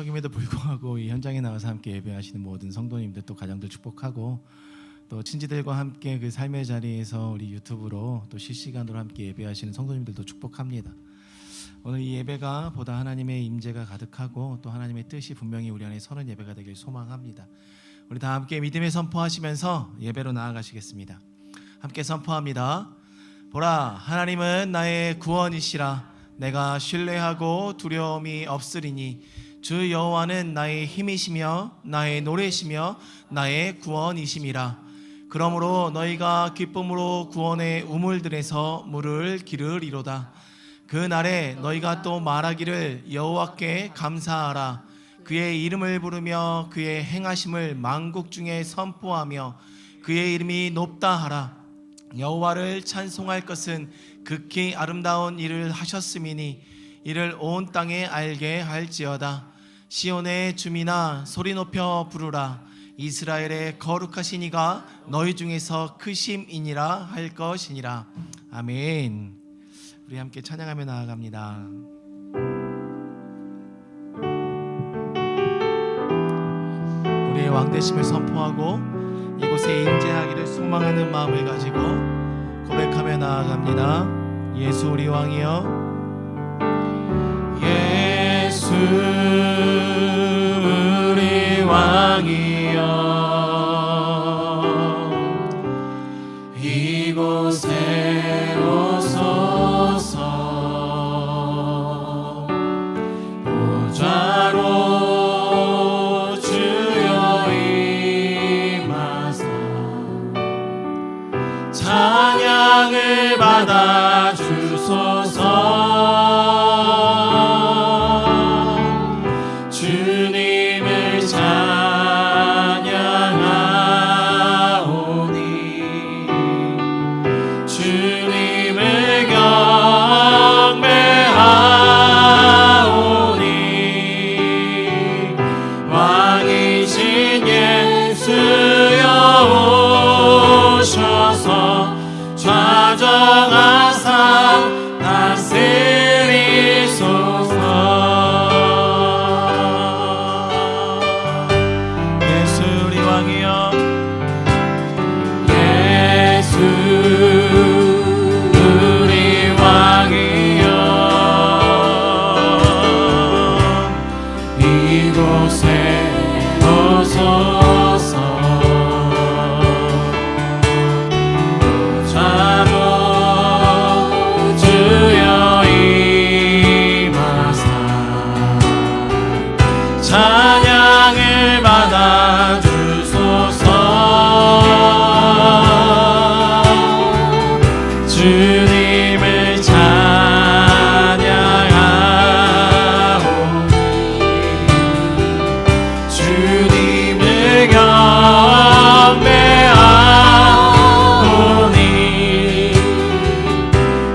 추석임에도 불구하고 이 현장에 나와서 함께 예배하시는 모든 성도님들 또 가정들 축복하고 또 친지들과 함께 그 삶의 자리에서 우리 유튜브로 또 실시간으로 함께 예배하시는 성도님들도 축복합니다. 오늘 이 예배가 보다 하나님의 임재가 가득하고 또 하나님의 뜻이 분명히 우리 안에 서는 예배가 되길 소망합니다. 우리 다 함께 믿음의 선포하시면서 예배로 나아가시겠습니다. 함께 선포합니다. 보라, 하나님은 나의 구원이시라. 내가 신뢰하고 두려움이 없으리니 주 여호와는 나의 힘이시며 나의 노래시며 나의 구원이심이라. 그러므로 너희가 기쁨으로 구원의 우물들에서 물을 기르리로다. 그 날에 너희가 또 말하기를 여호와께 감사하라. 그의 이름을 부르며 그의 행하심을 만국 중에 선포하며 그의 이름이 높다 하라. 여호와를 찬송할 것은 극히 아름다운 일을 하셨음이니 이를 온 땅에 알게 할지어다. 시온의 주민아 소리 높여 부르라. 이스라엘의 거룩하신 이가 너희 중에서 크심이니라 할 것이니라. 아멘. 우리 함께 찬양하며 나아갑니다. 우리의 왕되심을 선포하고 이곳에 임재하기를 소망하는 마음을 가지고 고백하며 나아갑니다. 예수 우리 왕이여, 예수 우리 왕이여, 이곳에 오소서. 보좌로 주여 임하사 찬양을 받아 주소서. 주님을 찬양하오니 주님을 경배하오니 왕이신 예수여 오셔서 좌정하사 다스리소서. 예수 우리 왕이여, 예수 우리 왕이여, 이곳에 오소서. 보좌로 주여 임하사 찬양을 받아 주소서. 주님을 찬양하오니 주님을 경배하오니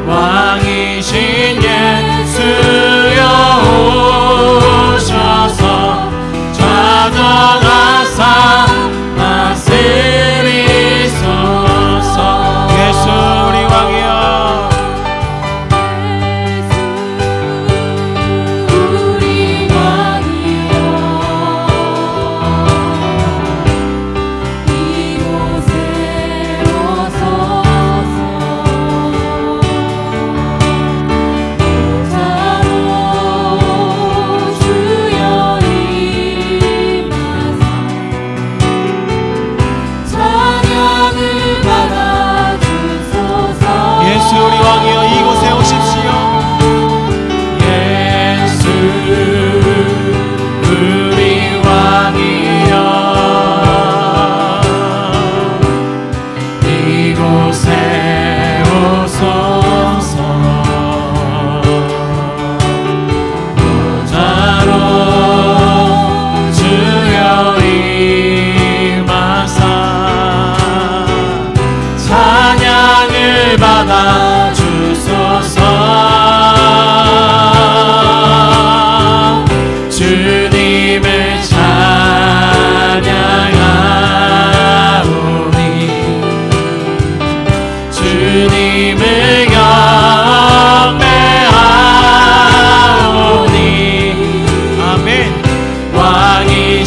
왕이신 예수여 오셔서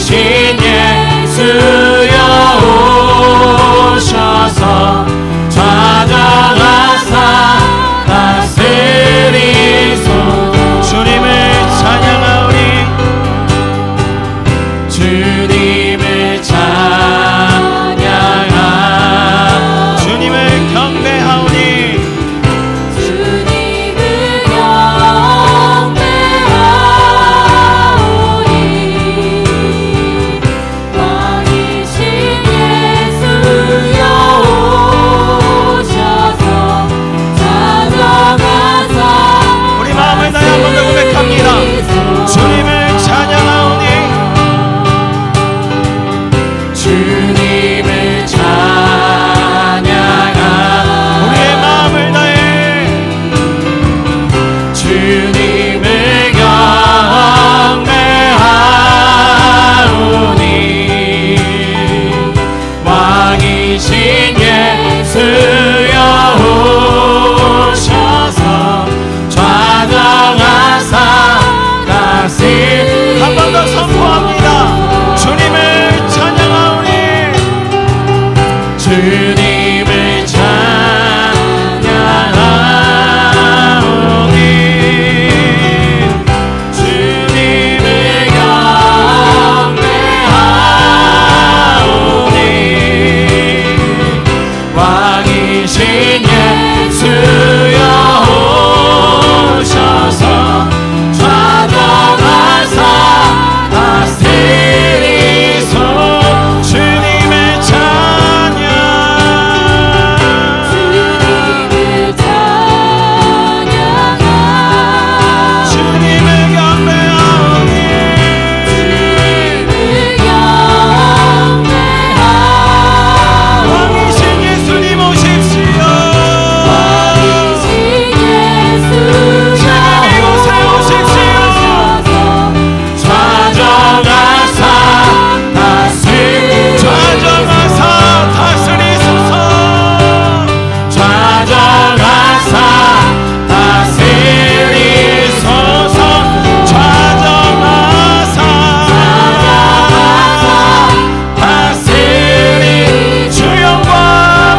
예수여 오셔서 찾아가사 다스리소. 주님을 찬양하오니 주님을 찬양하 주님을 경배하오니 주님을 경배하오니 왕이신 예수여 오셔서 찾아가사 우리 마음을 다해 한 번 더 고백합니다. 주님을 찬양하오니 주님을 찬양하 우리의 마음을 다해 주님을 경배하오니 왕이신 예수여 오셔서 찾아가사 다시 한 번 더 선포합니다. 주님을 찬양하오니 주님을 찬양하오니 주님을 경배하오니 왕이신 예수여 오셔서 찾아가사 다스리소. 주님을 찬양 주님을 찬양하 주님을 경배하오니 왕이신 예수님 오십시오. 주님 이곳에 오십시오. 찾아가사 다스리소서. 찾아가사 다스리소서. 찾아가사 다스리 주 영광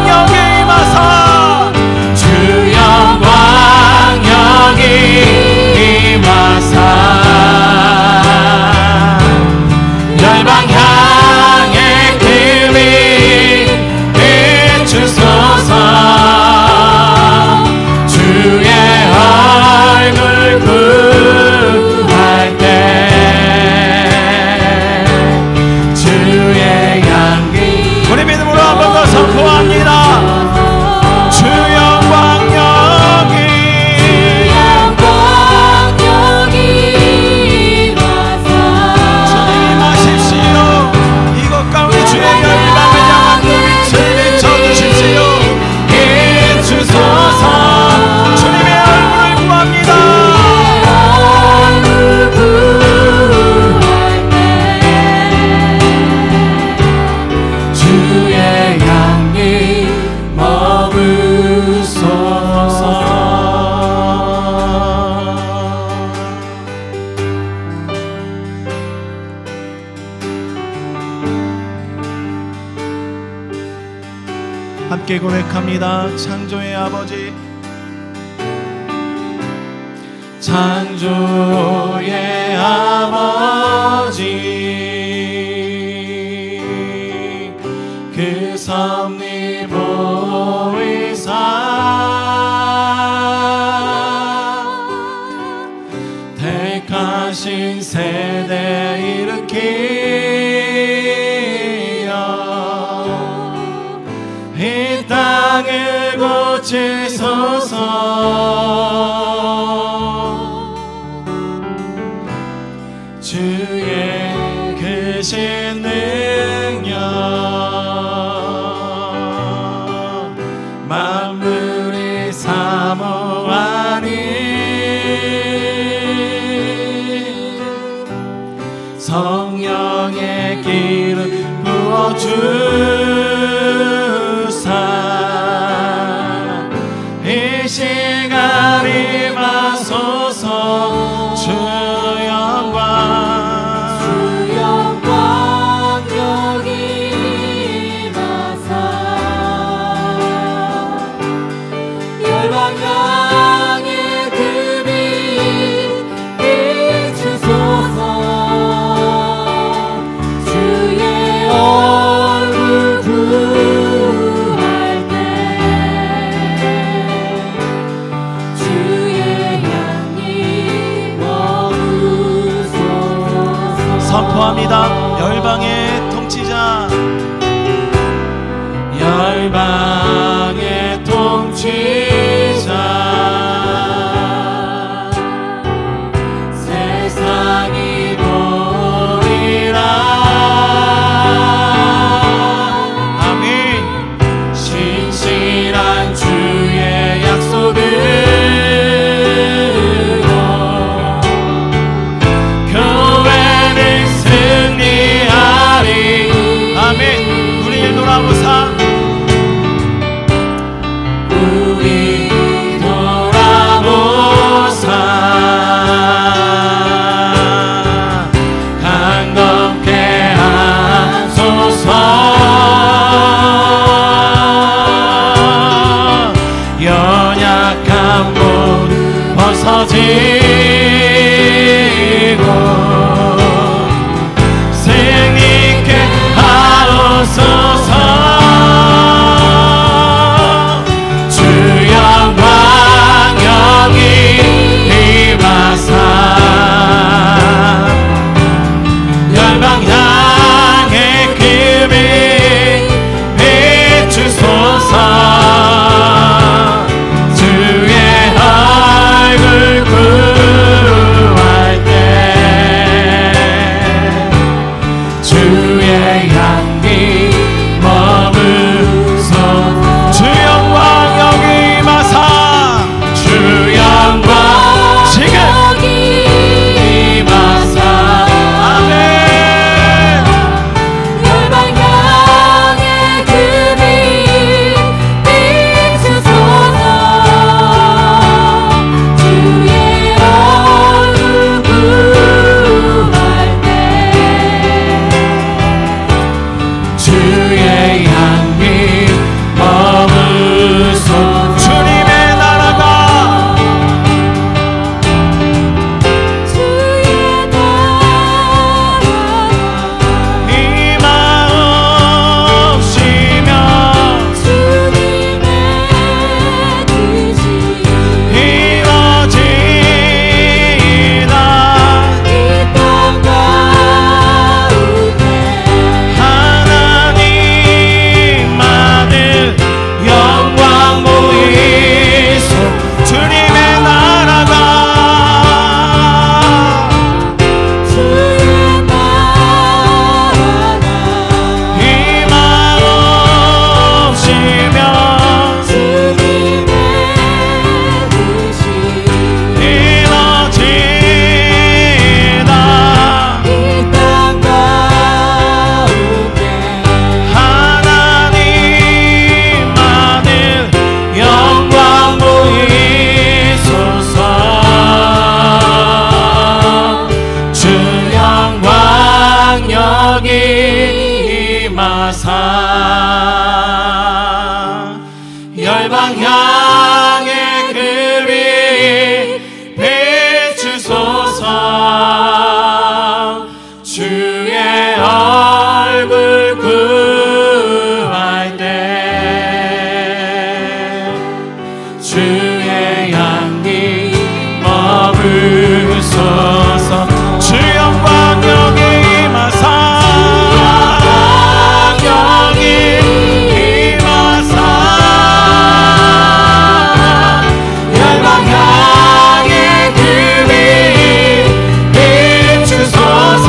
여기 임하사 주 영광 여기 임하사 열방 향해 금이 비추소서. 주의 얼굴 구할 때 주의 향기 우리 믿음으로 한 번 더 선포합니다. 주 영광 여기 주님 임하십시오. 이곳 가운데 주의 열방을 향한 빛을 비춰주십시오. 비추소서. 주님의 얼굴을 구합니다. 주의 향기 머무소서. 함께 고백합니다. 창조의 아버지 창조의 아버지 그 섭리 보이사 택하신 세대 일으키어 이 땅을 고치소서. 주의 크신 능력 만물이 사모하니 성령의 기름 부어주사 이 시간 임하소서. 주 영광 선포합니다. 열방의 통치자, 열방의 통치자, 세상이 보리라. 아멘. 신실한 주의 약속을 교회는 승리하리. 아멘. 우리 일 돌아보사, 우리 돌아보사 강건케 하소서. 연약한 몸 벗어지고 승리케 하옵소서. 주 영광 여기 임하사 열방 향해 그 빛 비추소서. 주의 얼굴 구할 때 주의 향기 머무소. 주 영광 여기 임하사, 주 영광 지금 여기 임하사 아멘. 열방 향해 그 빛 비추소서. 주의 얼굴 구할 때 주의 향기 머무소. 주님의 나라가 주의 나라가 임하옵시며 주님의 뜻이 이루어지이다. 이 땅 가운데 하나님 아들 영광 보이소. 주님의 나라가 주의 나라가 임하옵시며 주님의 뜻이 이루어지이다. 이 땅 가운데 하나님 아들 영광 보이소서. 주 영광 여기 임하사 열방 향해 그 빛 비추소서. 주의 얼굴 구할 때 주의 향기 머무소서. 주 영광 여기 임하사, 여기 임하사 열방 향해 그 빛 비추소서.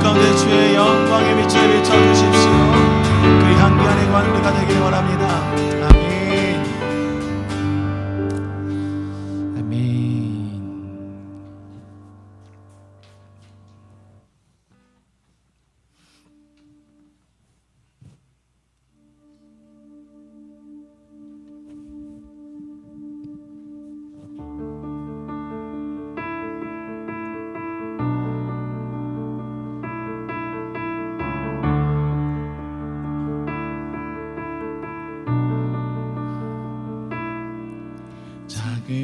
가운데 주의 영광의 빛을 비춰주십시오. 그 향기 안에 거하는 우리가 되길 원합니다. 아멘. 아멘. 작은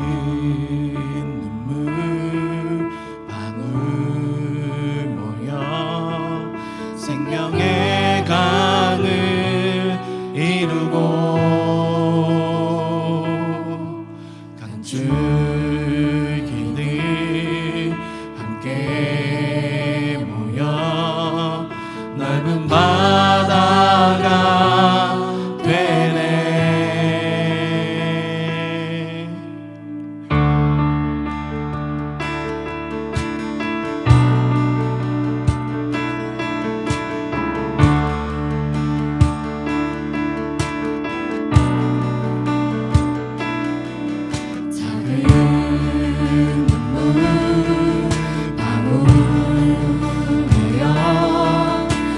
눈물 방울 모여 생명의 강을 이루고 강줄기들 함께 모여 넓은 바다가 되네.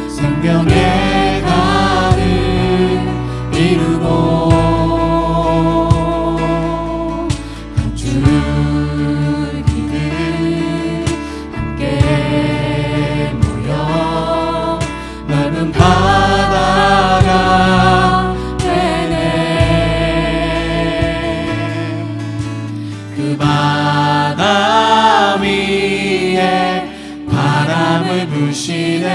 생명의 강을 이루고 강줄기들 함께 모여 넓은 바다가 되네. 그 바다 위에 바람을 부시네.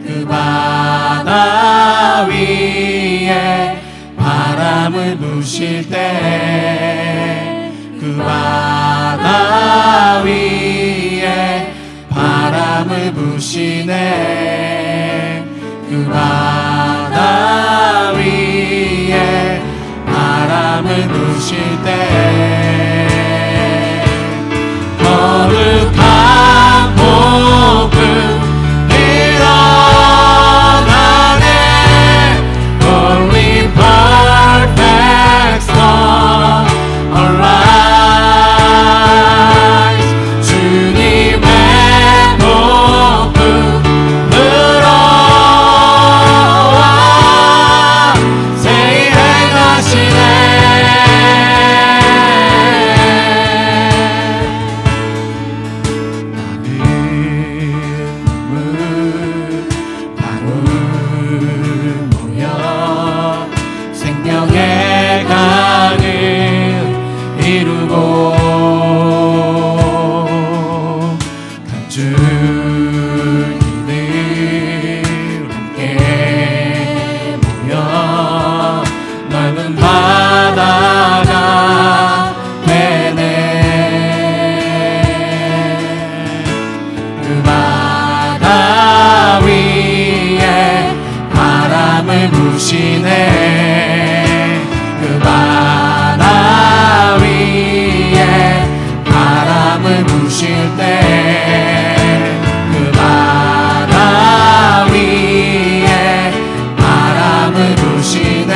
그 바다 위에 바람을 부실 때 그 바다 위에 바람을 부시네. 그 바다 위에 바람을 부실 때 거룩한 복음 생명의 강을 이루고 강줄기들 함께 모여 넓은 바다가 되네. 그 바다 위에 바람을 부시네. 그 바다 위에 바람을 부실 때 그 바다 위에 바람을 부시네.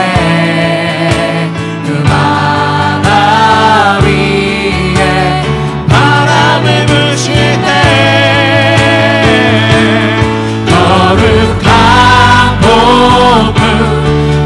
그 바다 위에 바람을 부실 때 거룩한 복음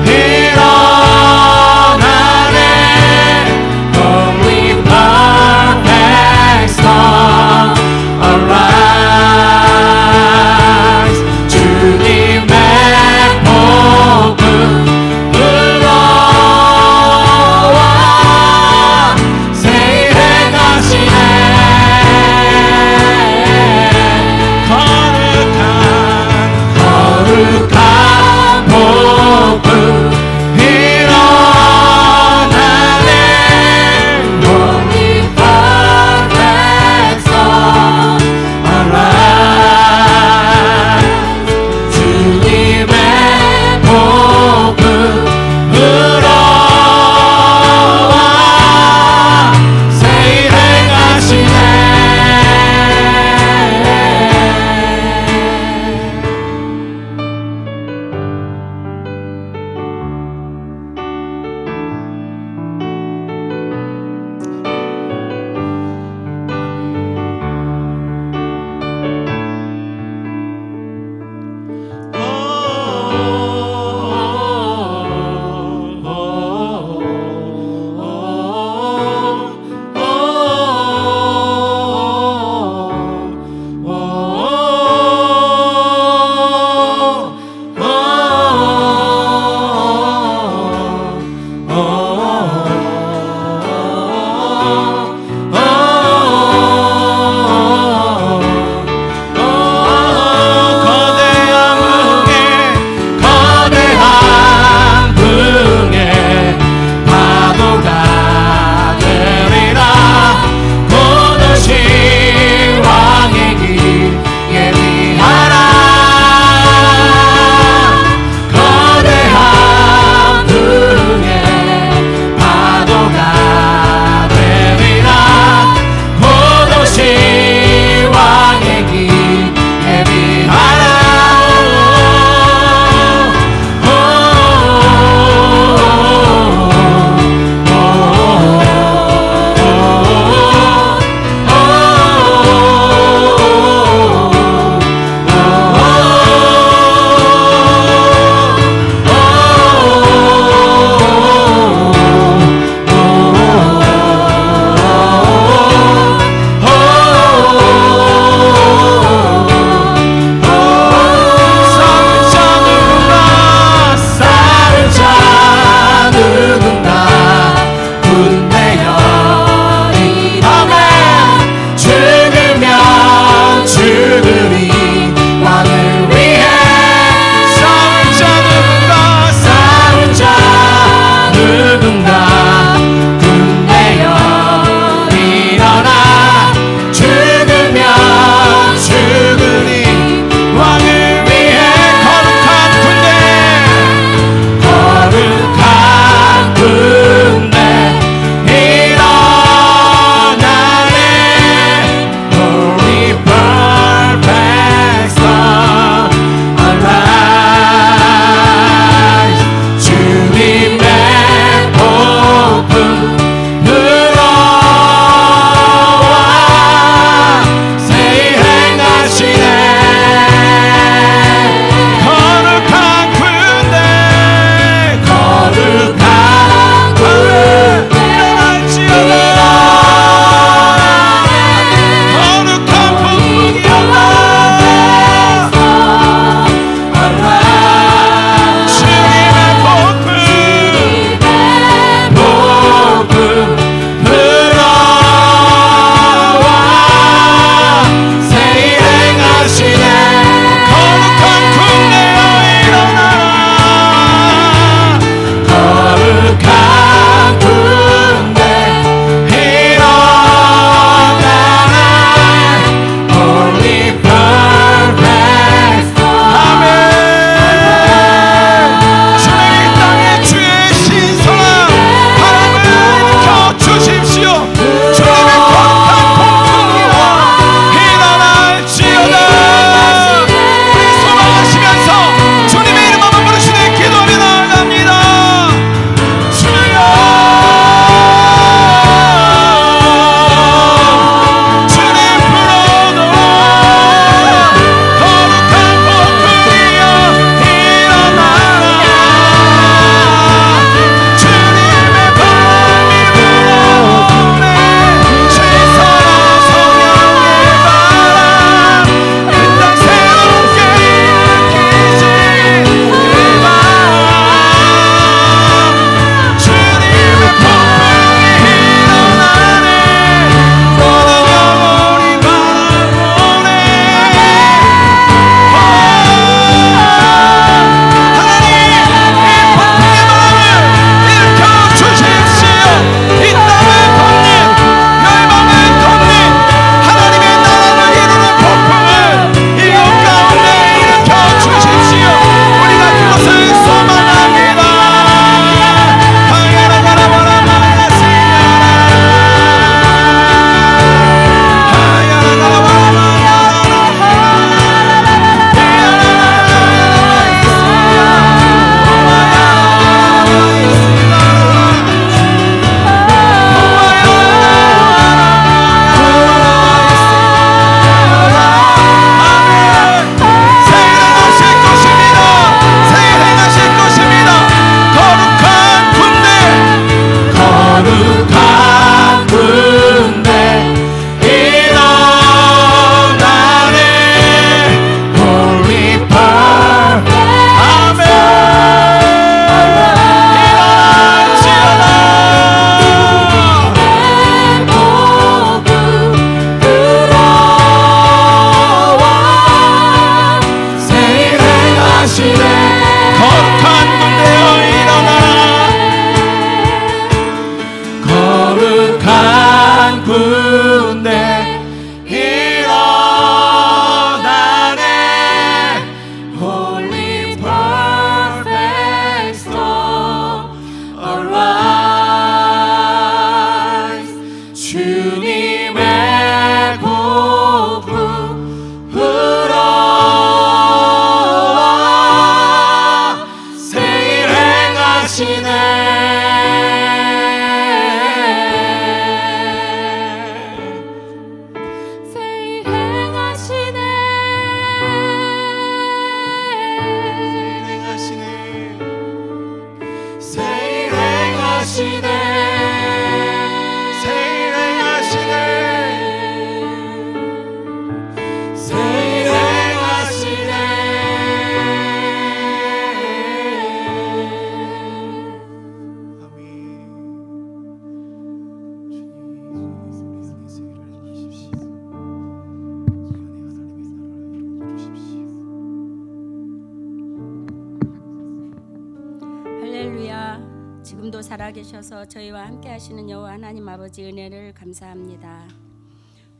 지금도 살아계셔서 저희와 함께 하시는 여호와 하나님 아버지 은혜를 감사합니다.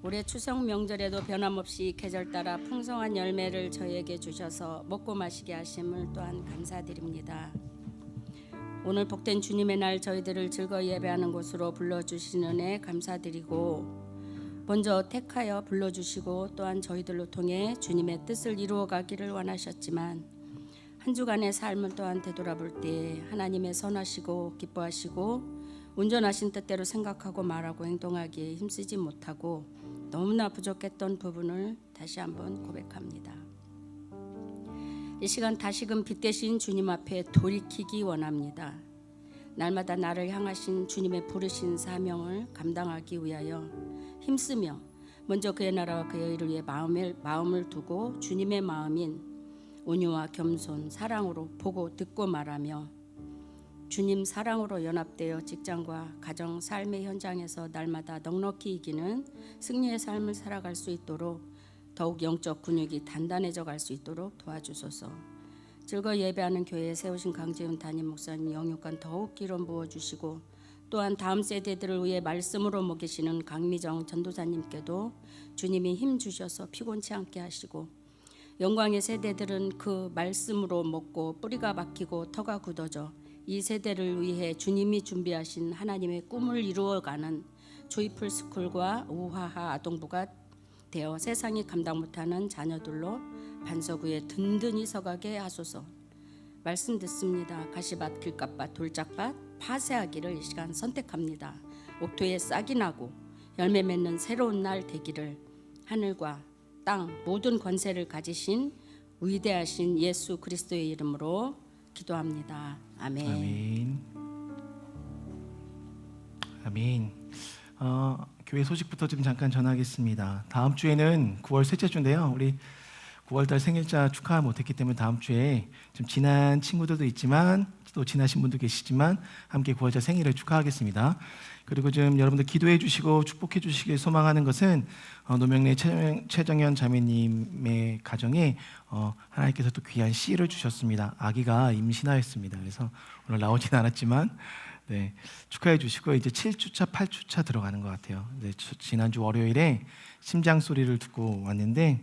올해 추석 명절에도 변함없이 계절 따라 풍성한 열매를 저희에게 주셔서 먹고 마시게 하심을 또한 감사드립니다. 오늘 복된 주님의 날 저희들을 즐거이 예배하는 곳으로 불러주신 은혜 감사드리고, 먼저 택하여 불러주시고 또한 저희들로 통해 주님의 뜻을 이루어가기를 원하셨지만 한 주간의 삶을 또한 되돌아볼 때 하나님의 선하시고 기뻐하시고 온전하신 뜻대로 생각하고 말하고 행동하기에 힘쓰지 못하고 너무나 부족했던 부분을 다시 한번 고백합니다. 이 시간 다시금 빛되신 주님 앞에 돌이키기 원합니다. 날마다 나를 향하신 주님의 부르신 사명을 감당하기 위하여 힘쓰며 먼저 그의 나라와 그의 일을 위해 마음을 두고 주님의 마음인 온유와 겸손, 사랑으로 보고 듣고 말하며 주님 사랑으로 연합되어 직장과 가정, 삶의 현장에서 날마다 넉넉히 이기는 승리의 삶을 살아갈 수 있도록 더욱 영적 근육이 단단해져 갈 수 있도록 도와주소서. 즐거이 예배하는 교회에 세우신 강재훈 담임 목사님 영육간 더욱 기름 부어주시고, 또한 다음 세대들을 위해 말씀으로 먹이시는 강미정 전도사님께도 주님이 힘 주셔서 피곤치 않게 하시고, 영광의 세대들은 그 말씀으로 먹고 뿌리가 박히고 터가 굳어져 이 세대를 위해 주님이 준비하신 하나님의 꿈을 이루어가는 조이풀 스쿨과 우하하 아동부가 되어 세상이 감당 못하는 자녀들로 반석 위에 든든히 서가게 하소서. 말씀 듣습니다. 가시밭, 길갓밭, 돌짝밭 파쇄하기를 이 시간 선택합니다. 옥토에 싹이 나고 열매 맺는 새로운 날 되기를 하늘과 땅 모든 권세를 가지신 위대하신 예수 그리스도의 이름으로 기도합니다. 아멘. 아멘. 아멘. 교회 소식부터 좀 잠깐 전하겠습니다. 다음 주에는 9월 셋째 주인데요. 우리 9월달 생일자 축하 못했기 때문에 다음 주에 좀 지난 친구들도 있지만 또 지나신 분도 계시지만 함께 9월달 생일을 축하하겠습니다. 그리고 좀 여러분들 기도해 주시고 축복해 주시길 소망하는 것은 노명래 최정현 자매님의 가정에 하나님께서 또 귀한 씨를 주셨습니다. 아기가 임신하였습니다. 그래서 오늘 나오진 않았지만 네, 축하해 주시고 이제 7주차, 8주차 들어가는 것 같아요. 네, 지난주 월요일에 심장 소리를 듣고 왔는데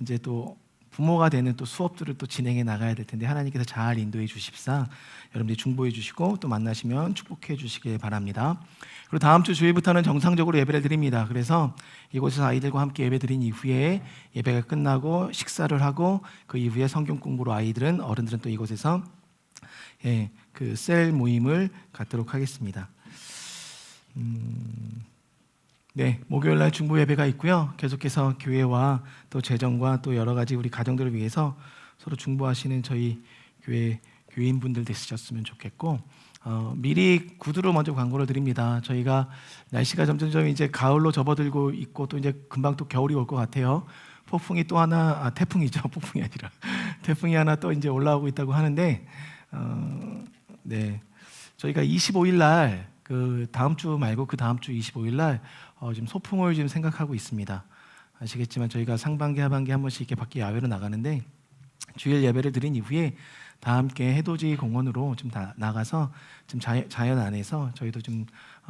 이제 또 부모가 되는 또 수업들을 또 진행해 나가야 될 텐데 하나님께서 잘 인도해 주십사 여러분들이 중보해 주시고 또 만나시면 축복해 주시길 바랍니다. 그리고 다음 주 주일부터는 정상적으로 예배를 드립니다. 그래서 이곳에서 아이들과 함께 예배 드린 이후에 예배가 끝나고 식사를 하고 그 이후에 성경 공부로 어른들은 또 이곳에서 그 셀 모임을 갖도록 하겠습니다. 네, 목요일 날 중보 예배가 있고요. 계속해서 교회와 또 재정과 또 여러 가지 우리 가정들을 위해서 서로 중보하시는 저희 교회 교인분들 되셨으면 좋겠고, 미리 구두로 먼저 광고를 드립니다. 저희가 날씨가 점점 이제 가을로 접어들고 있고 또 이제 금방 또 겨울이 올 것 같아요. 폭풍이 또 하나, 태풍이죠. 폭풍이 아니라 태풍이 하나 또 이제 올라오고 있다고 하는데, 네, 저희가 25일 날 그 다음 주 말고 그 다음 주 25일 날 지금 소풍을 지금 생각하고 있습니다. 아시겠지만 저희가 상반기 하반기 한 번씩 이렇게 밖에 야외로 나가는데 주일 예배를 드린 이후에 다 함께 해돋이 공원으로 좀 다 나가서 좀 자연 안에서 저희도 좀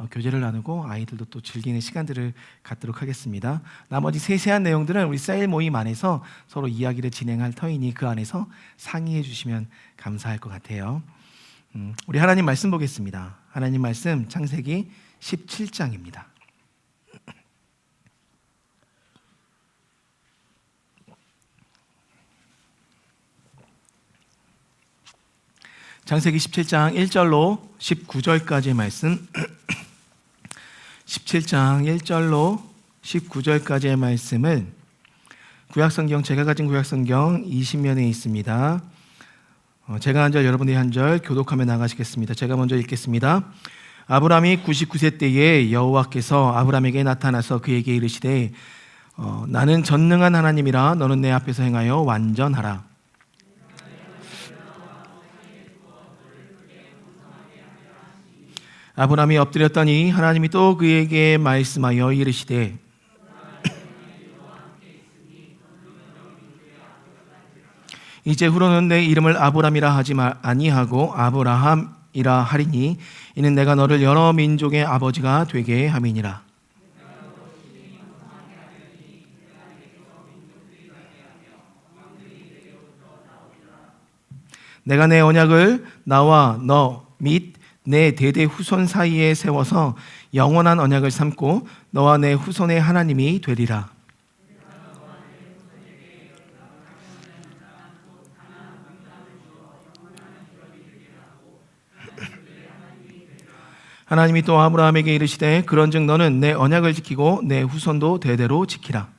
교제를 나누고 아이들도 또 즐기는 시간들을 갖도록 하겠습니다. 나머지 세세한 내용들은 우리 셀 모임 안에서 서로 이야기를 진행할 터이니 그 안에서 상의해 주시면 감사할 것 같아요. 우리 하나님 말씀 보겠습니다. 하나님 말씀 창세기 17장입니다. 창세기 17장 1절로 19절까지의 말씀 17장 1절로 19절까지의 말씀을 구약성경, 제가 가진 구약성경 20면에 있습니다. 제가 한 절, 여러분이 한 절 교독하며 나가시겠습니다. 제가 먼저 읽겠습니다. 아브람이 99세 때에 여호와께서 아브람에게 나타나서 그에게 이르시되 나는 전능한 하나님이라 너는 내 앞에서 행하여 완전하라. 아브람이 엎드렸더니 하나님이 또 그에게 말씀하여 이르시되 이제 후로는 내 이름을 아브람이라 하지 아니하고 아브라함 아브라함이라 하리니 이는 내가 너를 여러 민족의 아버지가 되게 함이니라. 내가 내 언약을 나와 너 및 내 대대 후손 사이에 세워서 영원한 언약을 삼고 너와 내 후손의 하나님이 되리라. 하나님이 또 아브라함에게 이르시되 그런즉 너는 내 언약을 지키고 내 후손도 대대로 지키라.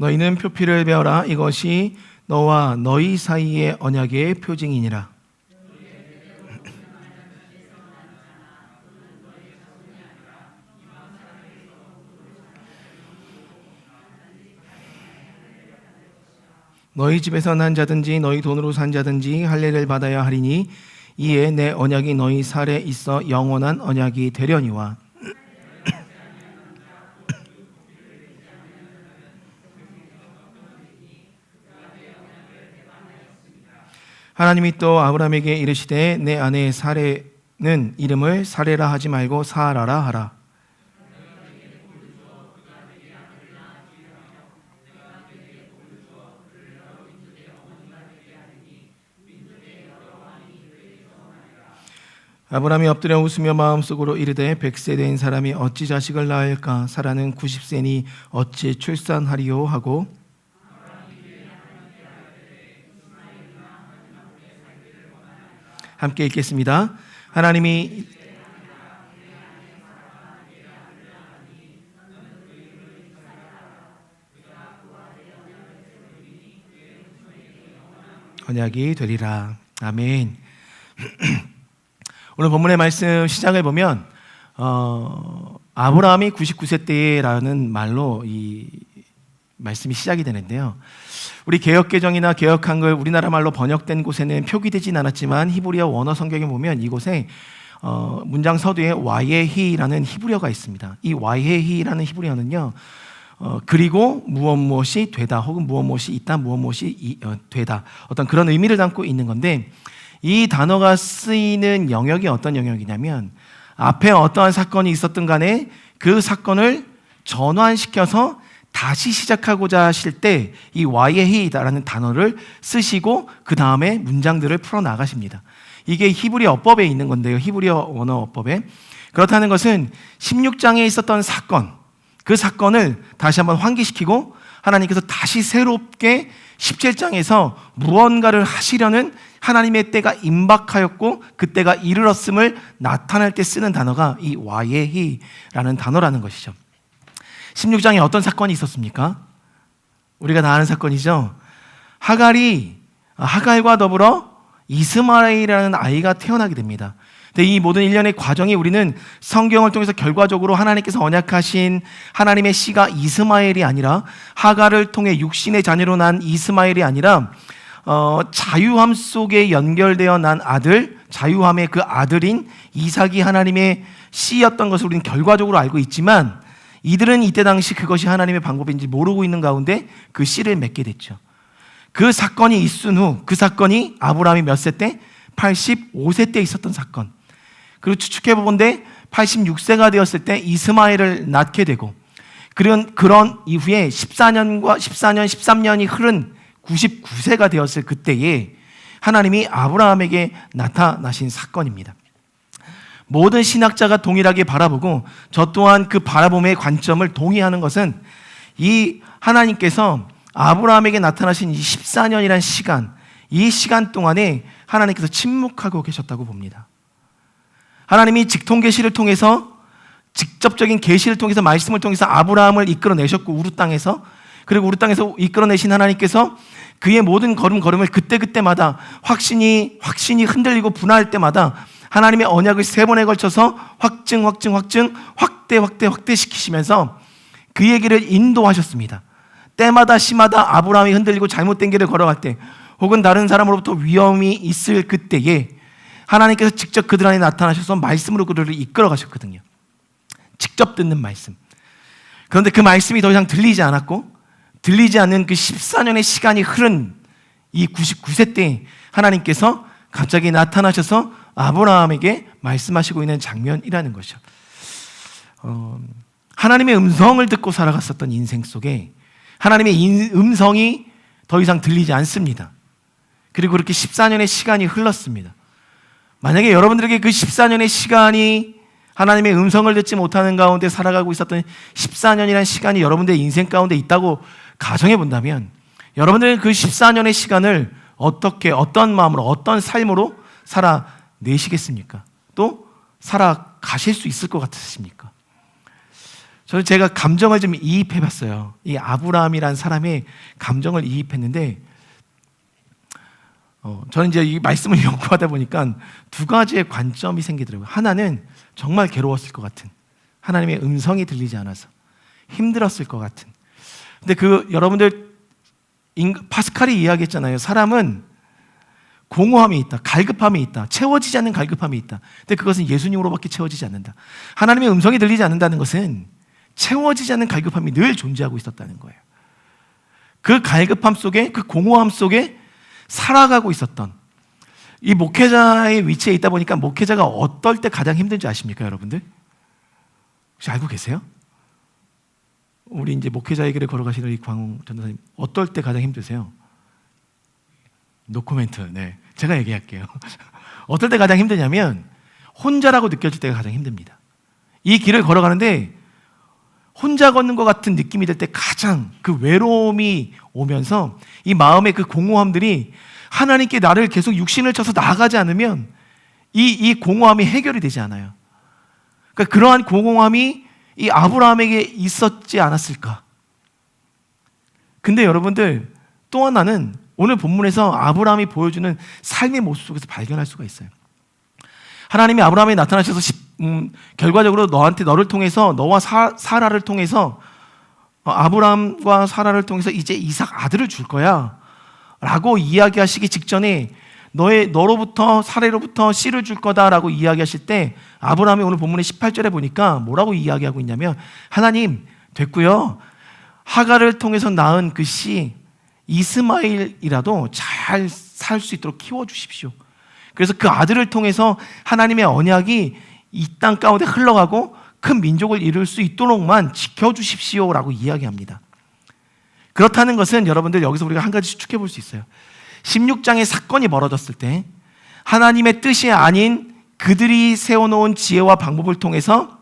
너희는 표피를 베어라. 이것이 너와 너희 사이의 언약의 표징이니라. 너희 집에서 난 자든지 너희 돈으로 산 자든지 할례를 받아야 하리니 이에 내 언약이 너희 살에 있어 영원한 언약이 되려니와. 하나님이 또 아브라함에게 이르시되 내 아내 사레는 이름을 사레라 하지 말고 사라라 하라. 아브라함이 엎드려 웃으며 마음속으로 이르되 100세 된 사람이 어찌 자식을 낳을까? 사라는 90세니 어찌 출산하리요 하고 함께 읽겠습니다. 하나님이 언약이 되리라. 아멘. 오늘 본문의 말씀 시작을 보면 아브라함이 99세 때라는 말로 이 말씀이 시작이 되는데요. 우리 개역개정이나 개역한글 우리나라 말로 번역된 곳에는 표기되진 않았지만 히브리어 원어 성경에 보면 이곳에 문장 서두에 와예히라는 히브리어가 있습니다. 이 와예히라는 히브리어는요, 그리고 무엇이 되다 혹은 무엇이 있다, 무엇이 되다, 어떤 그런 의미를 담고 있는 건데, 이 단어가 쓰이는 영역이 어떤 영역이냐면 앞에 어떠한 사건이 있었든 간에 그 사건을 전환시켜서 다시 시작하고자 하실 때 이 와예히라는 단어를 쓰시고 그 다음에 문장들을 풀어나가십니다. 이게 히브리어 어법에 있는 건데요. 히브리어 원어 어법에. 그렇다는 것은 16장에 있었던 사건, 그 사건을 다시 한번 환기시키고 하나님께서 다시 새롭게 17장에서 무언가를 하시려는 하나님의 때가 임박하였고 그 때가 이르렀음을 나타낼 때 쓰는 단어가 이 와예히라는 단어라는 것이죠. 16장에 어떤 사건이 있었습니까? 우리가 다 아는 사건이죠. 하갈과 더불어 이스마엘이라는 아이가 태어나게 됩니다. 근데 이 모든 일련의 과정이 우리는 성경을 통해서 결과적으로 하나님께서 언약하신 하나님의 씨가 이스마엘이 아니라 하갈을 통해 육신의 자녀로 난 이스마엘이 아니라 자유함 속에 연결되어 난 아들, 자유함의 그 아들인 이삭이 하나님의 씨였던 것을 우리는 결과적으로 알고 있지만 이들은 이때 당시 그것이 하나님의 방법인지 모르고 있는 가운데 그 씨를 맺게 됐죠. 그 사건이 있은 후, 그 사건이 아브라함이 몇 세 때? 85세 때 있었던 사건. 그리고 추측해보건대 86세가 되었을 때 이스마엘을 낳게 되고, 그런 이후에 13년이 흐른 99세가 되었을 그때에 하나님이 아브라함에게 나타나신 사건입니다. 모든 신학자가 동일하게 바라보고 저 또한 그 바라봄의 관점을 동의하는 것은 이 하나님께서 아브라함에게 나타나신 이 14년이라는 시간, 이 시간 동안에 하나님께서 침묵하고 계셨다고 봅니다. 하나님이 직통계시를 통해서, 직접적인 계시를 통해서, 말씀을 통해서 아브라함을 이끌어내셨고 우르 땅에서, 그리고 우르 땅에서 이끌어내신 하나님께서 그의 모든 걸음걸음을 그때그때마다 확신이 흔들리고 분화할 때마다 하나님의 언약을 3번에 걸쳐서 확대시키시면서 그의 길을 인도하셨습니다. 때마다 시마다 아브라함이 흔들리고 잘못된 길을 걸어갈 때, 혹은 다른 사람으로부터 위험이 있을 그때에 하나님께서 직접 그들 안에 나타나셔서 말씀으로 그들을 이끌어 가셨거든요. 직접 듣는 말씀. 그런데 그 말씀이 더 이상 들리지 않았고 들리지 않는 그 14년의 시간이 흐른 이 99세 때 하나님께서 갑자기 나타나셔서 아브라함에게 말씀하시고 있는 장면이라는 것이죠. 하나님의 음성을 듣고 살아갔었던 인생 속에 하나님의 음성이 더 이상 들리지 않습니다. 그리고 그렇게 14년의 시간이 흘렀습니다. 만약에 여러분들에게 그 14년의 시간이 하나님의 음성을 듣지 못하는 가운데 살아가고 있었던 14년이라는 시간이 여러분들의 인생 가운데 있다고 가정해 본다면 여러분들은 그 14년의 시간을 어떻게, 어떤 마음으로, 어떤 삶으로 살아내시겠습니까? 또 살아가실 수 있을 것 같으십니까? 저는 제가 감정을 좀 이입해 봤어요. 이 아브라함이라는 사람의 감정을 이입했는데 저는 이제 이 말씀을 연구하다 보니까 두 가지의 관점이 생기더라고요. 하나는 정말 괴로웠을 것 같은, 하나님의 음성이 들리지 않아서 힘들었을 것 같은. 근데 여러분들 파스칼이 이야기했잖아요. 사람은 공허함이 있다, 갈급함이 있다, 채워지지 않는 갈급함이 있다. 근데 그것은 예수님으로밖에 채워지지 않는다. 하나님의 음성이 들리지 않는다는 것은 채워지지 않는 갈급함이 늘 존재하고 있었다는 거예요. 그 갈급함 속에, 그 공허함 속에 살아가고 있었던 이 목회자의 위치에 있다 보니까 목회자가 어떨 때 가장 힘든지 아십니까, 여러분들? 혹시 알고 계세요? 우리 이제 목회자의 길을 걸어가시는 이 광웅 전도사님, 어떨 때 가장 힘드세요? 노코멘트. 네, 제가 얘기할게요. 어떨 때 가장 힘드냐면 혼자라고 느껴질 때가 가장 힘듭니다. 이 길을 걸어가는데 혼자 걷는 것 같은 느낌이 들 때 가장 그 외로움이 오면서 이 마음의 그 공허함들이 하나님께 나를 계속 육신을 쳐서 나아가지 않으면 이 공허함이 해결이 되지 않아요. 그러니까 그러한 공허함이 이 아브라함에게 있었지 않았을까? 근데 여러분들 또 하나는 오늘 본문에서 아브라함이 보여주는 삶의 모습 속에서 발견할 수가 있어요. 하나님이 아브라함에 나타나셔서 결과적으로 너를 통해서, 너와 사라를 통해서, 아브라함과 사라를 통해서 이제 이삭 아들을 줄 거야 라고 이야기하시기 직전에 너로부터, 사라로부터 씨를 줄 거다라고 이야기하실 때 아브라함이 오늘 본문의 18절에 보니까 뭐라고 이야기하고 있냐면, 하나님 됐고요, 하갈을 통해서 낳은 그 씨 이스마엘이라도 잘 살 수 있도록 키워주십시오. 그래서 그 아들을 통해서 하나님의 언약이 이 땅 가운데 흘러가고 큰 민족을 이룰 수 있도록만 지켜주십시오라고 이야기합니다. 그렇다는 것은 여러분들 여기서 우리가 한 가지 추측해 볼 수 있어요. 16장의 사건이 벌어졌을 때 하나님의 뜻이 아닌 그들이 세워놓은 지혜와 방법을 통해서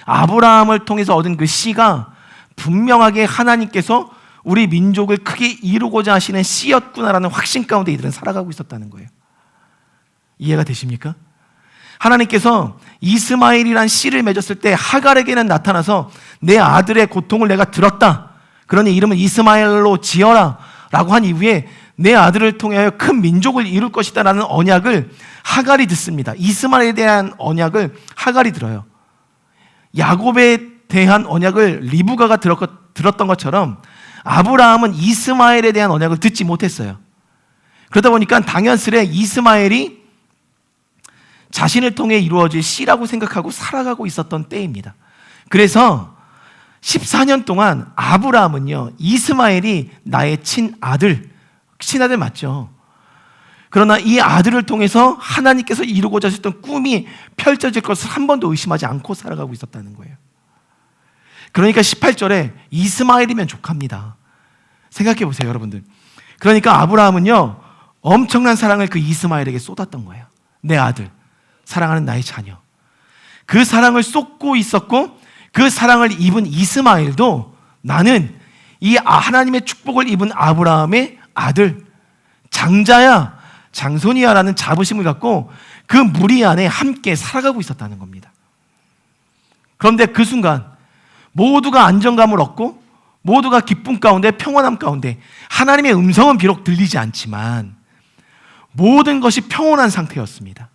아브라함을 통해서 얻은 그 씨가 분명하게 하나님께서 우리 민족을 크게 이루고자 하시는 씨였구나라는 확신 가운데 이들은 살아가고 있었다는 거예요. 이해가 되십니까? 하나님께서 이스마엘이란 씨를 맺었을 때 하갈에게는 나타나서 내 아들의 고통을 내가 들었다, 그러니 이름은 이스마엘로 지어라 라고 한 이후에 내 아들을 통하여 큰 민족을 이룰 것이다 라는 언약을 하갈이 듣습니다. 이스마엘에 대한 언약을 하갈이 들어요. 야곱에 대한 언약을 리브가가 들었던 것처럼 아브라함은 이스마엘에 대한 언약을 듣지 못했어요. 그러다 보니까 당연스레 이스마엘이 자신을 통해 이루어질 씨라고 생각하고 살아가고 있었던 때입니다. 그래서 14년 동안 아브라함은요, 이스마엘이 나의 친아들 맞죠? 그러나 이 아들을 통해서 하나님께서 이루고자 하셨던 꿈이 펼쳐질 것을 한 번도 의심하지 않고 살아가고 있었다는 거예요. 그러니까 18절에 이스마엘이면 족합니다. 생각해 보세요, 여러분들. 그러니까 아브라함은요, 엄청난 사랑을 그 이스마엘에게 쏟았던 거예요. 내 아들, 사랑하는 나의 자녀. 그 사랑을 쏟고 있었고, 그 사랑을 입은 이스마엘도 나는 이 하나님의 축복을 입은 아브라함의 아들, 장자야, 장손이야 라는 자부심을 갖고 그 무리 안에 함께 살아가고 있었다는 겁니다. 그런데 그 순간 모두가 안정감을 얻고 모두가 기쁨 가운데, 평안함 가운데, 하나님의 음성은 비록 들리지 않지만 모든 것이 평온한 상태였습니다.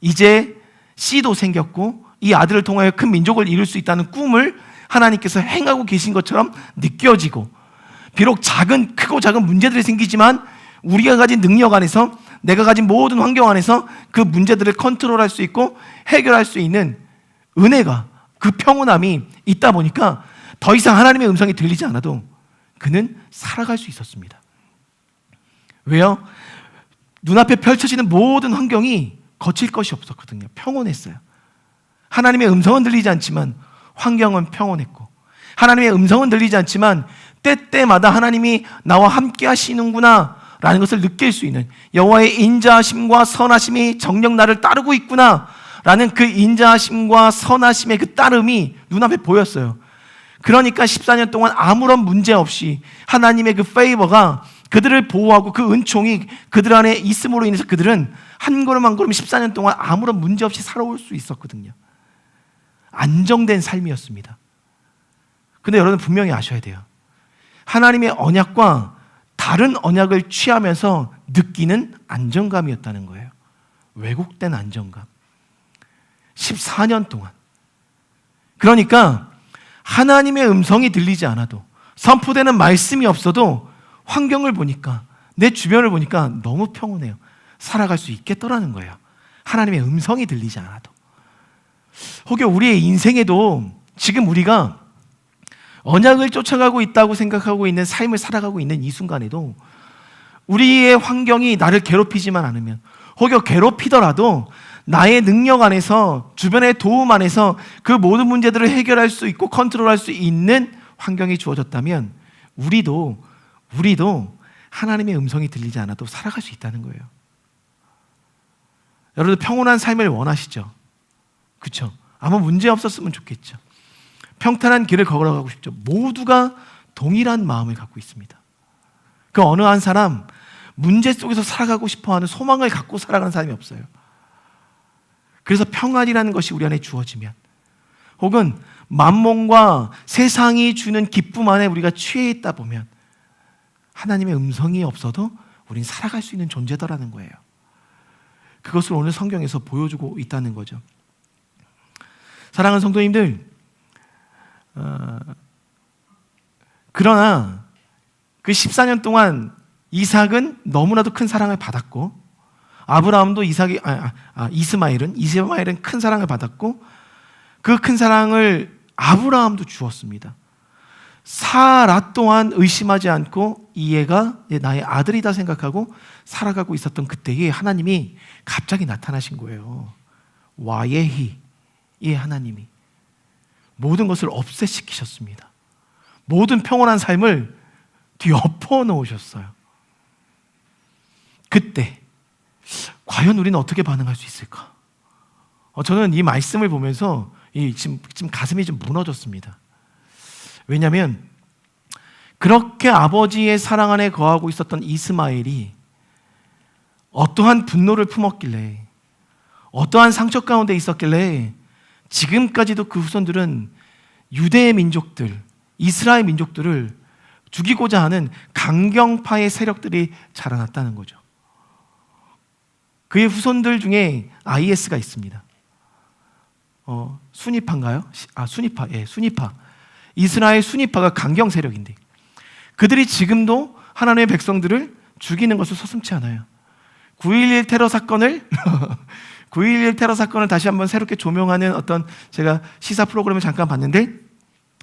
이제 씨도 생겼고 이 아들을 통하여 큰 민족을 이룰 수 있다는 꿈을 하나님께서 행하고 계신 것처럼 느껴지고, 비록 크고 작은 문제들이 생기지만 우리가 가진 능력 안에서, 내가 가진 모든 환경 안에서 그 문제들을 컨트롤할 수 있고 해결할 수 있는 은혜가, 그 평온함이 있다 보니까 더 이상 하나님의 음성이 들리지 않아도 그는 살아갈 수 있었습니다. 왜요? 눈앞에 펼쳐지는 모든 환경이 거칠 것이 없었거든요. 평온했어요. 하나님의 음성은 들리지 않지만 환경은 평온했고, 하나님의 음성은 들리지 않지만 때때마다 하나님이 나와 함께 하시는구나 라는 것을 느낄 수 있는, 여호와의 인자하심과 선하심이 정녕 나를 따르고 있구나 라는 그 인자하심과 선하심의 그 따름이 눈앞에 보였어요. 그러니까 14년 동안 아무런 문제 없이 하나님의 그 페이버가 그들을 보호하고 그 은총이 그들 안에 있음으로 인해서 그들은 한 걸음 한 걸음 14년 동안 아무런 문제 없이 살아올 수 있었거든요. 안정된 삶이었습니다. 근데 여러분 분명히 아셔야 돼요. 하나님의 언약과 다른 언약을 취하면서 느끼는 안정감이었다는 거예요. 왜곡된 안정감. 14년 동안. 그러니까 하나님의 음성이 들리지 않아도, 선포되는 말씀이 없어도 환경을 보니까, 내 주변을 보니까 너무 평온해요. 살아갈 수 있겠더라는 거예요. 하나님의 음성이 들리지 않아도. 혹여 우리의 인생에도 지금 우리가 언약을 쫓아가고 있다고 생각하고 있는 삶을 살아가고 있는 이 순간에도 우리의 환경이 나를 괴롭히지만 않으면, 혹여 괴롭히더라도 나의 능력 안에서, 주변의 도움 안에서 그 모든 문제들을 해결할 수 있고 컨트롤할 수 있는 환경이 주어졌다면 우리도 하나님의 음성이 들리지 않아도 살아갈 수 있다는 거예요. 여러분들 평온한 삶을 원하시죠? 그렇죠? 아무 문제 없었으면 좋겠죠. 평탄한 길을 걸어가고 싶죠. 모두가 동일한 마음을 갖고 있습니다. 그 어느 한 사람, 문제 속에서 살아가고 싶어하는 소망을 갖고 살아가는 사람이 없어요. 그래서 평안이라는 것이 우리 안에 주어지면, 혹은 만몬과 세상이 주는 기쁨 안에 우리가 취해 있다 보면 하나님의 음성이 없어도 우린 살아갈 수 있는 존재다라는 거예요. 그것을 오늘 성경에서 보여주고 있다는 거죠. 사랑하는 성도님들, 그러나 그 14년 동안 이삭은 너무나도 큰 사랑을 받았고, 아브라함도 이스마엘은 큰 사랑을 받았고, 그 큰 사랑을 아브라함도 주었습니다. 사라 또한 의심하지 않고 이 애가 나의 아들이다 생각하고 살아가고 있었던 그때에 하나님이 갑자기 나타나신 거예요. 와예히, 이 하나님이 모든 것을 없애시키셨습니다. 모든 평온한 삶을 뒤엎어 놓으셨어요. 그때 과연 우리는 어떻게 반응할 수 있을까? 저는 이 말씀을 보면서 지금 가슴이 좀 무너졌습니다. 왜냐하면 그렇게 아버지의 사랑 안에 거하고 있었던 이스마엘이 어떠한 분노를 품었길래, 어떠한 상처 가운데 있었길래 지금까지도 그 후손들은 유대의 민족들, 이스라엘 민족들을 죽이고자 하는 강경파의 세력들이 자라났다는 거죠. 그의 후손들 중에 IS가 있습니다. 순위파인가요? 순위파. 이스라엘 순위파가 강경 세력인데 그들이 지금도 하나님의 백성들을 죽이는 것을 서슴지 않아요. 9.11 테러 사건을 9.11 테러 사건을 다시 한번 새롭게 조명하는 어떤, 제가 시사 프로그램을 잠깐 봤는데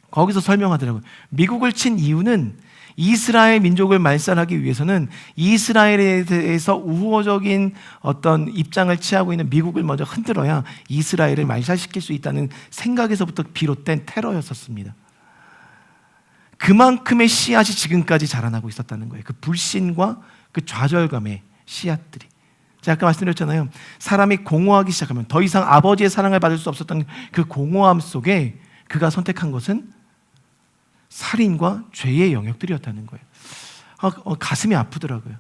거기서 설명하더라고요. 미국을 친 이유는 이스라엘 민족을 말살하기 위해서는 이스라엘에 대해서 우호적인 어떤 입장을 취하고 있는 미국을 먼저 흔들어야 이스라엘을 말살시킬 수 있다는 생각에서부터 비롯된 테러였었습니다. 그만큼의 씨앗이 지금까지 자라나고 있었다는 거예요. 그 불신과 그 좌절감의 씨앗들이. 제가 아까 말씀드렸잖아요. 사람이 공허하기 시작하면 더 이상 아버지의 사랑을 받을 수 없었던 그 공허함 속에 그가 선택한 것은 살인과 죄의 영역들이었다는 거예요. 가슴이 아프더라고요.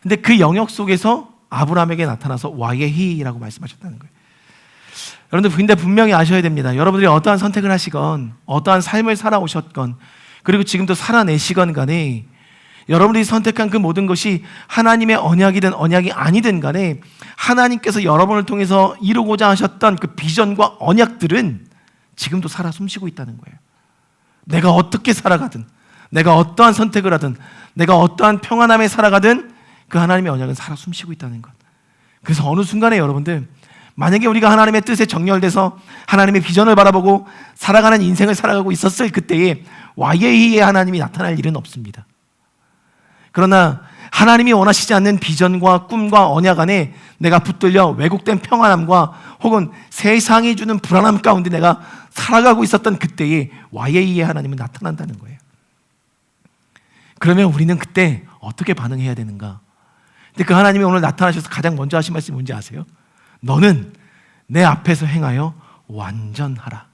근데 그 영역 속에서 아브라함에게 나타나서 와예히라고 말씀하셨다는 거예요. 여러분들 근데 분명히 아셔야 됩니다. 여러분들이 어떠한 선택을 하시건 어떠한 삶을 살아오셨건 그리고 지금도 살아내시건 간에 여러분들이 선택한 그 모든 것이 하나님의 언약이든 언약이 아니든 간에 하나님께서 여러분을 통해서 이루고자 하셨던 그 비전과 언약들은 지금도 살아 숨쉬고 있다는 거예요. 내가 어떻게 살아가든, 내가 어떠한 선택을 하든, 내가 어떠한 평안함에 살아가든 그 하나님의 언약은 살아 숨쉬고 있다는 것. 그래서 어느 순간에 여러분들 만약에 우리가 하나님의 뜻에 정렬돼서 하나님의 비전을 바라보고 살아가는 인생을 살아가고 있었을 그때에 YA의 하나님이 나타날 일은 없습니다. 그러나 하나님이 원하시지 않는 비전과 꿈과 언약 안에 내가 붙들려 왜곡된 평안함과 혹은 세상이 주는 불안함 가운데 내가 살아가고 있었던 그때에 YA의 하나님은 나타난다는 거예요. 그러면 우리는 그때 어떻게 반응해야 되는가? 근데 그 하나님이 오늘 나타나셔서 가장 먼저 하신 말씀이 뭔지 아세요? 너는 내 앞에서 행하여 완전하라.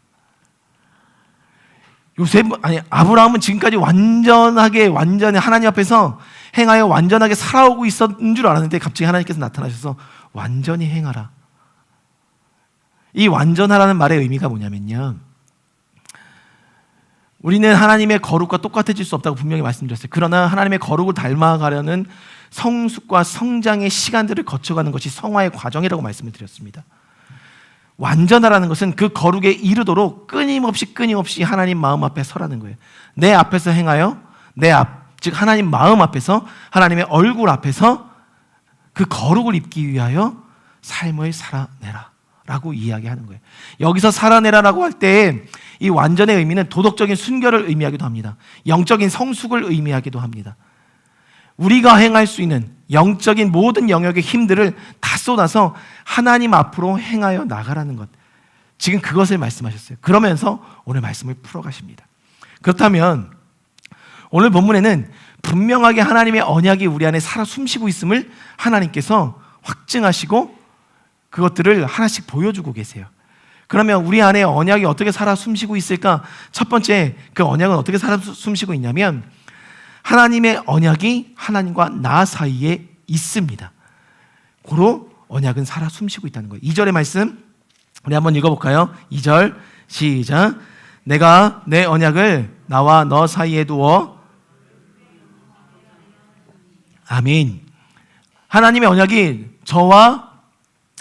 아브라함은 지금까지 완전히 하나님 앞에서 행하여 완전하게 살아오고 있었는 줄 알았는데 갑자기 하나님께서 나타나셔서 완전히 행하라. 이 완전하라는 말의 의미가 뭐냐면요, 우리는 하나님의 거룩과 똑같아질 수 없다고 분명히 말씀드렸어요. 그러나 하나님의 거룩을 닮아가려는 성숙과 성장의 시간들을 거쳐가는 것이 성화의 과정이라고 말씀을 드렸습니다. 완전하라는 것은 그 거룩에 이르도록 끊임없이 하나님 마음 앞에 서라는 거예요. 내 앞에서 행하여 즉 하나님 마음 앞에서, 하나님의 얼굴 앞에서 그 거룩을 입기 위하여 삶을 살아내라 라고 이야기하는 거예요. 여기서 살아내라라고 할 때 이 완전의 의미는 도덕적인 순결을 의미하기도 합니다. 영적인 성숙을 의미하기도 합니다. 우리가 행할 수 있는 영적인 모든 영역의 힘들을 다 쏟아서 하나님 앞으로 행하여 나가라는 것, 지금 그것을 말씀하셨어요. 그러면서 오늘 말씀을 풀어가십니다. 그렇다면 오늘 본문에는 분명하게 하나님의 언약이 우리 안에 살아 숨쉬고 있음을 하나님께서 확증하시고 그것들을 하나씩 보여주고 계세요. 그러면 우리 안에 언약이 어떻게 살아 숨쉬고 있을까? 첫 번째, 그 언약은 어떻게 살아 숨쉬고 있냐면 하나님의 언약이 하나님과 나 사이에 있습니다. 고로 언약은 살아 숨쉬고 있다는 거예요. 2절의 말씀 우리 한번 읽어볼까요? 2절 시작. 내가 내 언약을 나와 너 사이에 두어. 아멘. 하나님의 언약이 저와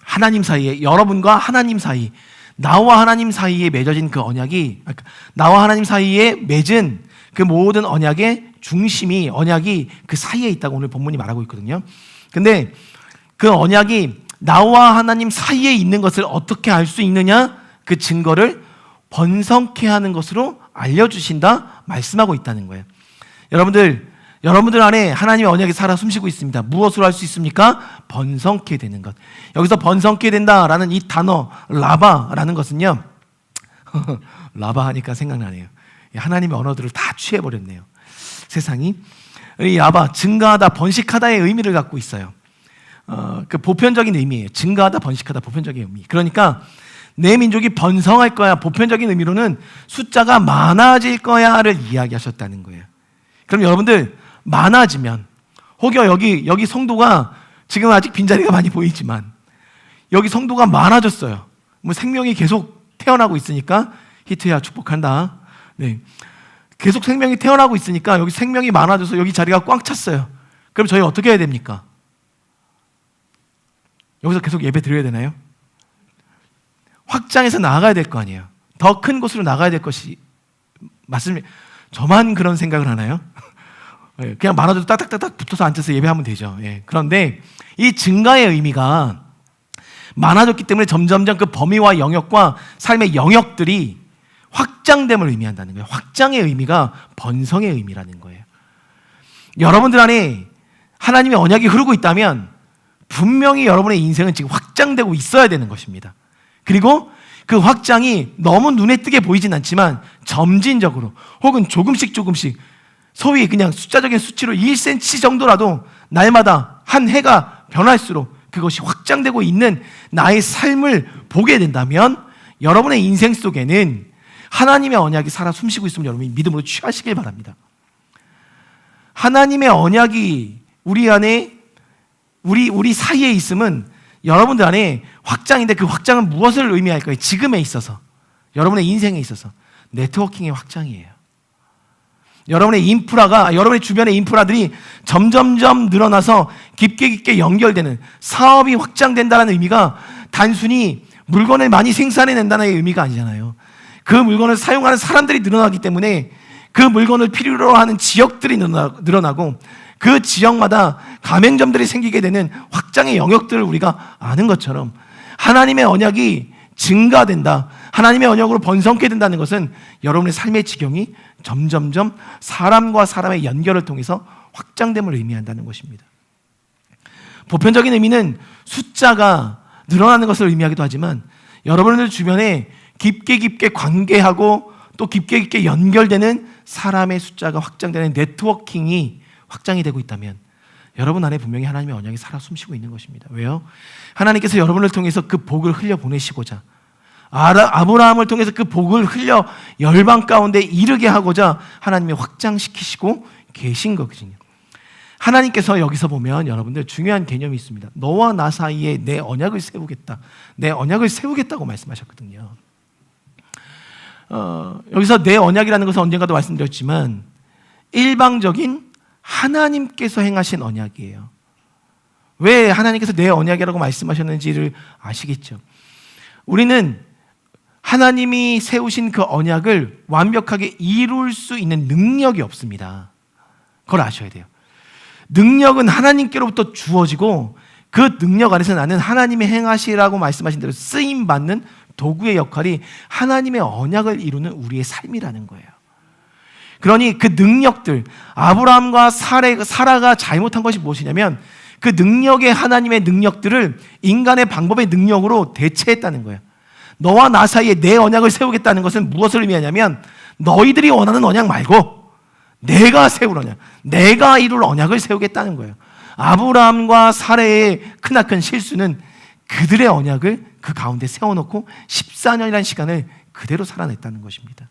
하나님 사이에, 여러분과 하나님 사이, 나와 하나님 사이에 맺어진 그 언약이, 나와 하나님 사이에 맺은 그 모든 언약의 중심이, 언약이 그 사이에 있다고 오늘 본문이 말하고 있거든요. 근데 그 언약이 나와 하나님 사이에 있는 것을 어떻게 알 수 있느냐? 그 증거를 번성케 하는 것으로 알려주신다 말씀하고 있다는 거예요. 여러분들 안에 하나님의 언약이 살아 숨쉬고 있습니다. 무엇으로 할 수 있습니까? 번성케 되는 것. 여기서 번성케 된다라는 이 단어 라바라는 것은요 라바 하니까 생각나네요. 하나님의 언어들을 다 취해버렸네요, 세상이. 이 라바, 증가하다, 번식하다의 의미를 갖고 있어요. 그 보편적인 의미예요. 증가하다, 번식하다, 보편적인 의미. 그러니까 내 민족이 번성할 거야, 보편적인 의미로는 숫자가 많아질 거야를 이야기하셨다는 거예요. 그럼 여러분들 많아지면, 혹여 여기 성도가 지금 아직 빈자리가 많이 보이지만 여기 성도가 많아졌어요. 뭐 생명이 계속 태어나고 있으니까, 히트야 축복한다. 네, 계속 생명이 태어나고 있으니까 여기 생명이 많아져서 여기 자리가 꽉 찼어요. 그럼 저희 어떻게 해야 됩니까? 여기서 계속 예배 드려야 되나요? 확장해서 나아가야 될 거 아니에요. 더 큰 곳으로 나가야 될 것이 맞습니다. 저만 그런 생각을 하나요? 그냥 많아져도 딱딱딱딱 붙어서 앉아서 예배하면 되죠. 그런데 이 증가의 의미가 많아졌기 때문에 점점점 그 범위와 영역과 삶의 영역들이 확장됨을 의미한다는 거예요. 확장의 의미가 번성의 의미라는 거예요. 여러분들 안에 하나님의 언약이 흐르고 있다면 분명히 여러분의 인생은 지금 확장되고 있어야 되는 것입니다. 그리고 그 확장이 너무 눈에 띄게 보이진 않지만 점진적으로 혹은 조금씩 소위 그냥 숫자적인 수치로 1cm 정도라도 날마다 한 해가 변할수록 그것이 확장되고 있는 나의 삶을 보게 된다면 여러분의 인생 속에는 하나님의 언약이 살아 숨쉬고 있으면 여러분이 믿음으로 취하시길 바랍니다. 하나님의 언약이 우리 안에, 우리 사이에 있음은 여러분들 안에 확장인데, 그 확장은 무엇을 의미할까요? 지금에 있어서, 여러분의 인생에 있어서 네트워킹의 확장이에요. 여러분의 주변의 인프라들이 점점점 늘어나서 깊게 연결되는, 사업이 확장된다는 의미가 단순히 물건을 많이 생산해낸다는 의미가 아니잖아요. 그 물건을 사용하는 사람들이 늘어나기 때문에 그 물건을 필요로 하는 지역들이 늘어나고 그 지역마다 가맹점들이 생기게 되는 확장의 영역들을 우리가 아는 것처럼, 하나님의 언약이 증가된다, 하나님의 언약으로 번성케 된다는 것은 여러분의 삶의 지경이 점점점 사람과 사람의 연결을 통해서 확장됨을 의미한다는 것입니다. 보편적인 의미는 숫자가 늘어나는 것을 의미하기도 하지만 여러분들 주변에 깊게 관계하고 또 깊게 연결되는 사람의 숫자가 확장되는 네트워킹이 확장이 되고 있다면 여러분 안에 분명히 하나님의 언약이 살아 숨쉬고 있는 것입니다. 왜요? 하나님께서 여러분을 통해서 그 복을 흘려보내시고자, 아브라함을 통해서 그 복을 흘려 열방 가운데 이르게 하고자 하나님이 확장시키시고 계신 거거든요. 하나님께서 여기서 보면 여러분들 중요한 개념이 있습니다. 너와 나 사이에 내 언약을 세우겠다, 내 언약을 세우겠다고 말씀하셨거든요. 여기서 내 언약이라는 것은 언젠가도 말씀드렸지만 일방적인 하나님께서 행하신 언약이에요. 왜 하나님께서 내 언약이라고 말씀하셨는지를 아시겠죠? 우리는 하나님이 세우신 그 언약을 완벽하게 이룰 수 있는 능력이 없습니다. 그걸 아셔야 돼요. 능력은 하나님께로부터 주어지고 그 능력 안에서 나는 하나님의 행하시라고 말씀하신 대로 쓰임받는 도구의 역할이 하나님의 언약을 이루는 우리의 삶이라는 거예요. 그러니 그 능력들, 아브라함과 사라가 잘못한 것이 무엇이냐면 그 능력의 하나님의 능력들을 인간의 방법의 능력으로 대체했다는 거예요. 너와 나 사이에 내 언약을 세우겠다는 것은 무엇을 의미하냐면 너희들이 원하는 언약 말고 내가 세울 언약, 내가 이룰 언약을 세우겠다는 거예요. 아브라함과 사라의 크나큰 실수는 그들의 언약을 그 가운데 세워놓고 14년이라는 시간을 그대로 살아냈다는 것입니다.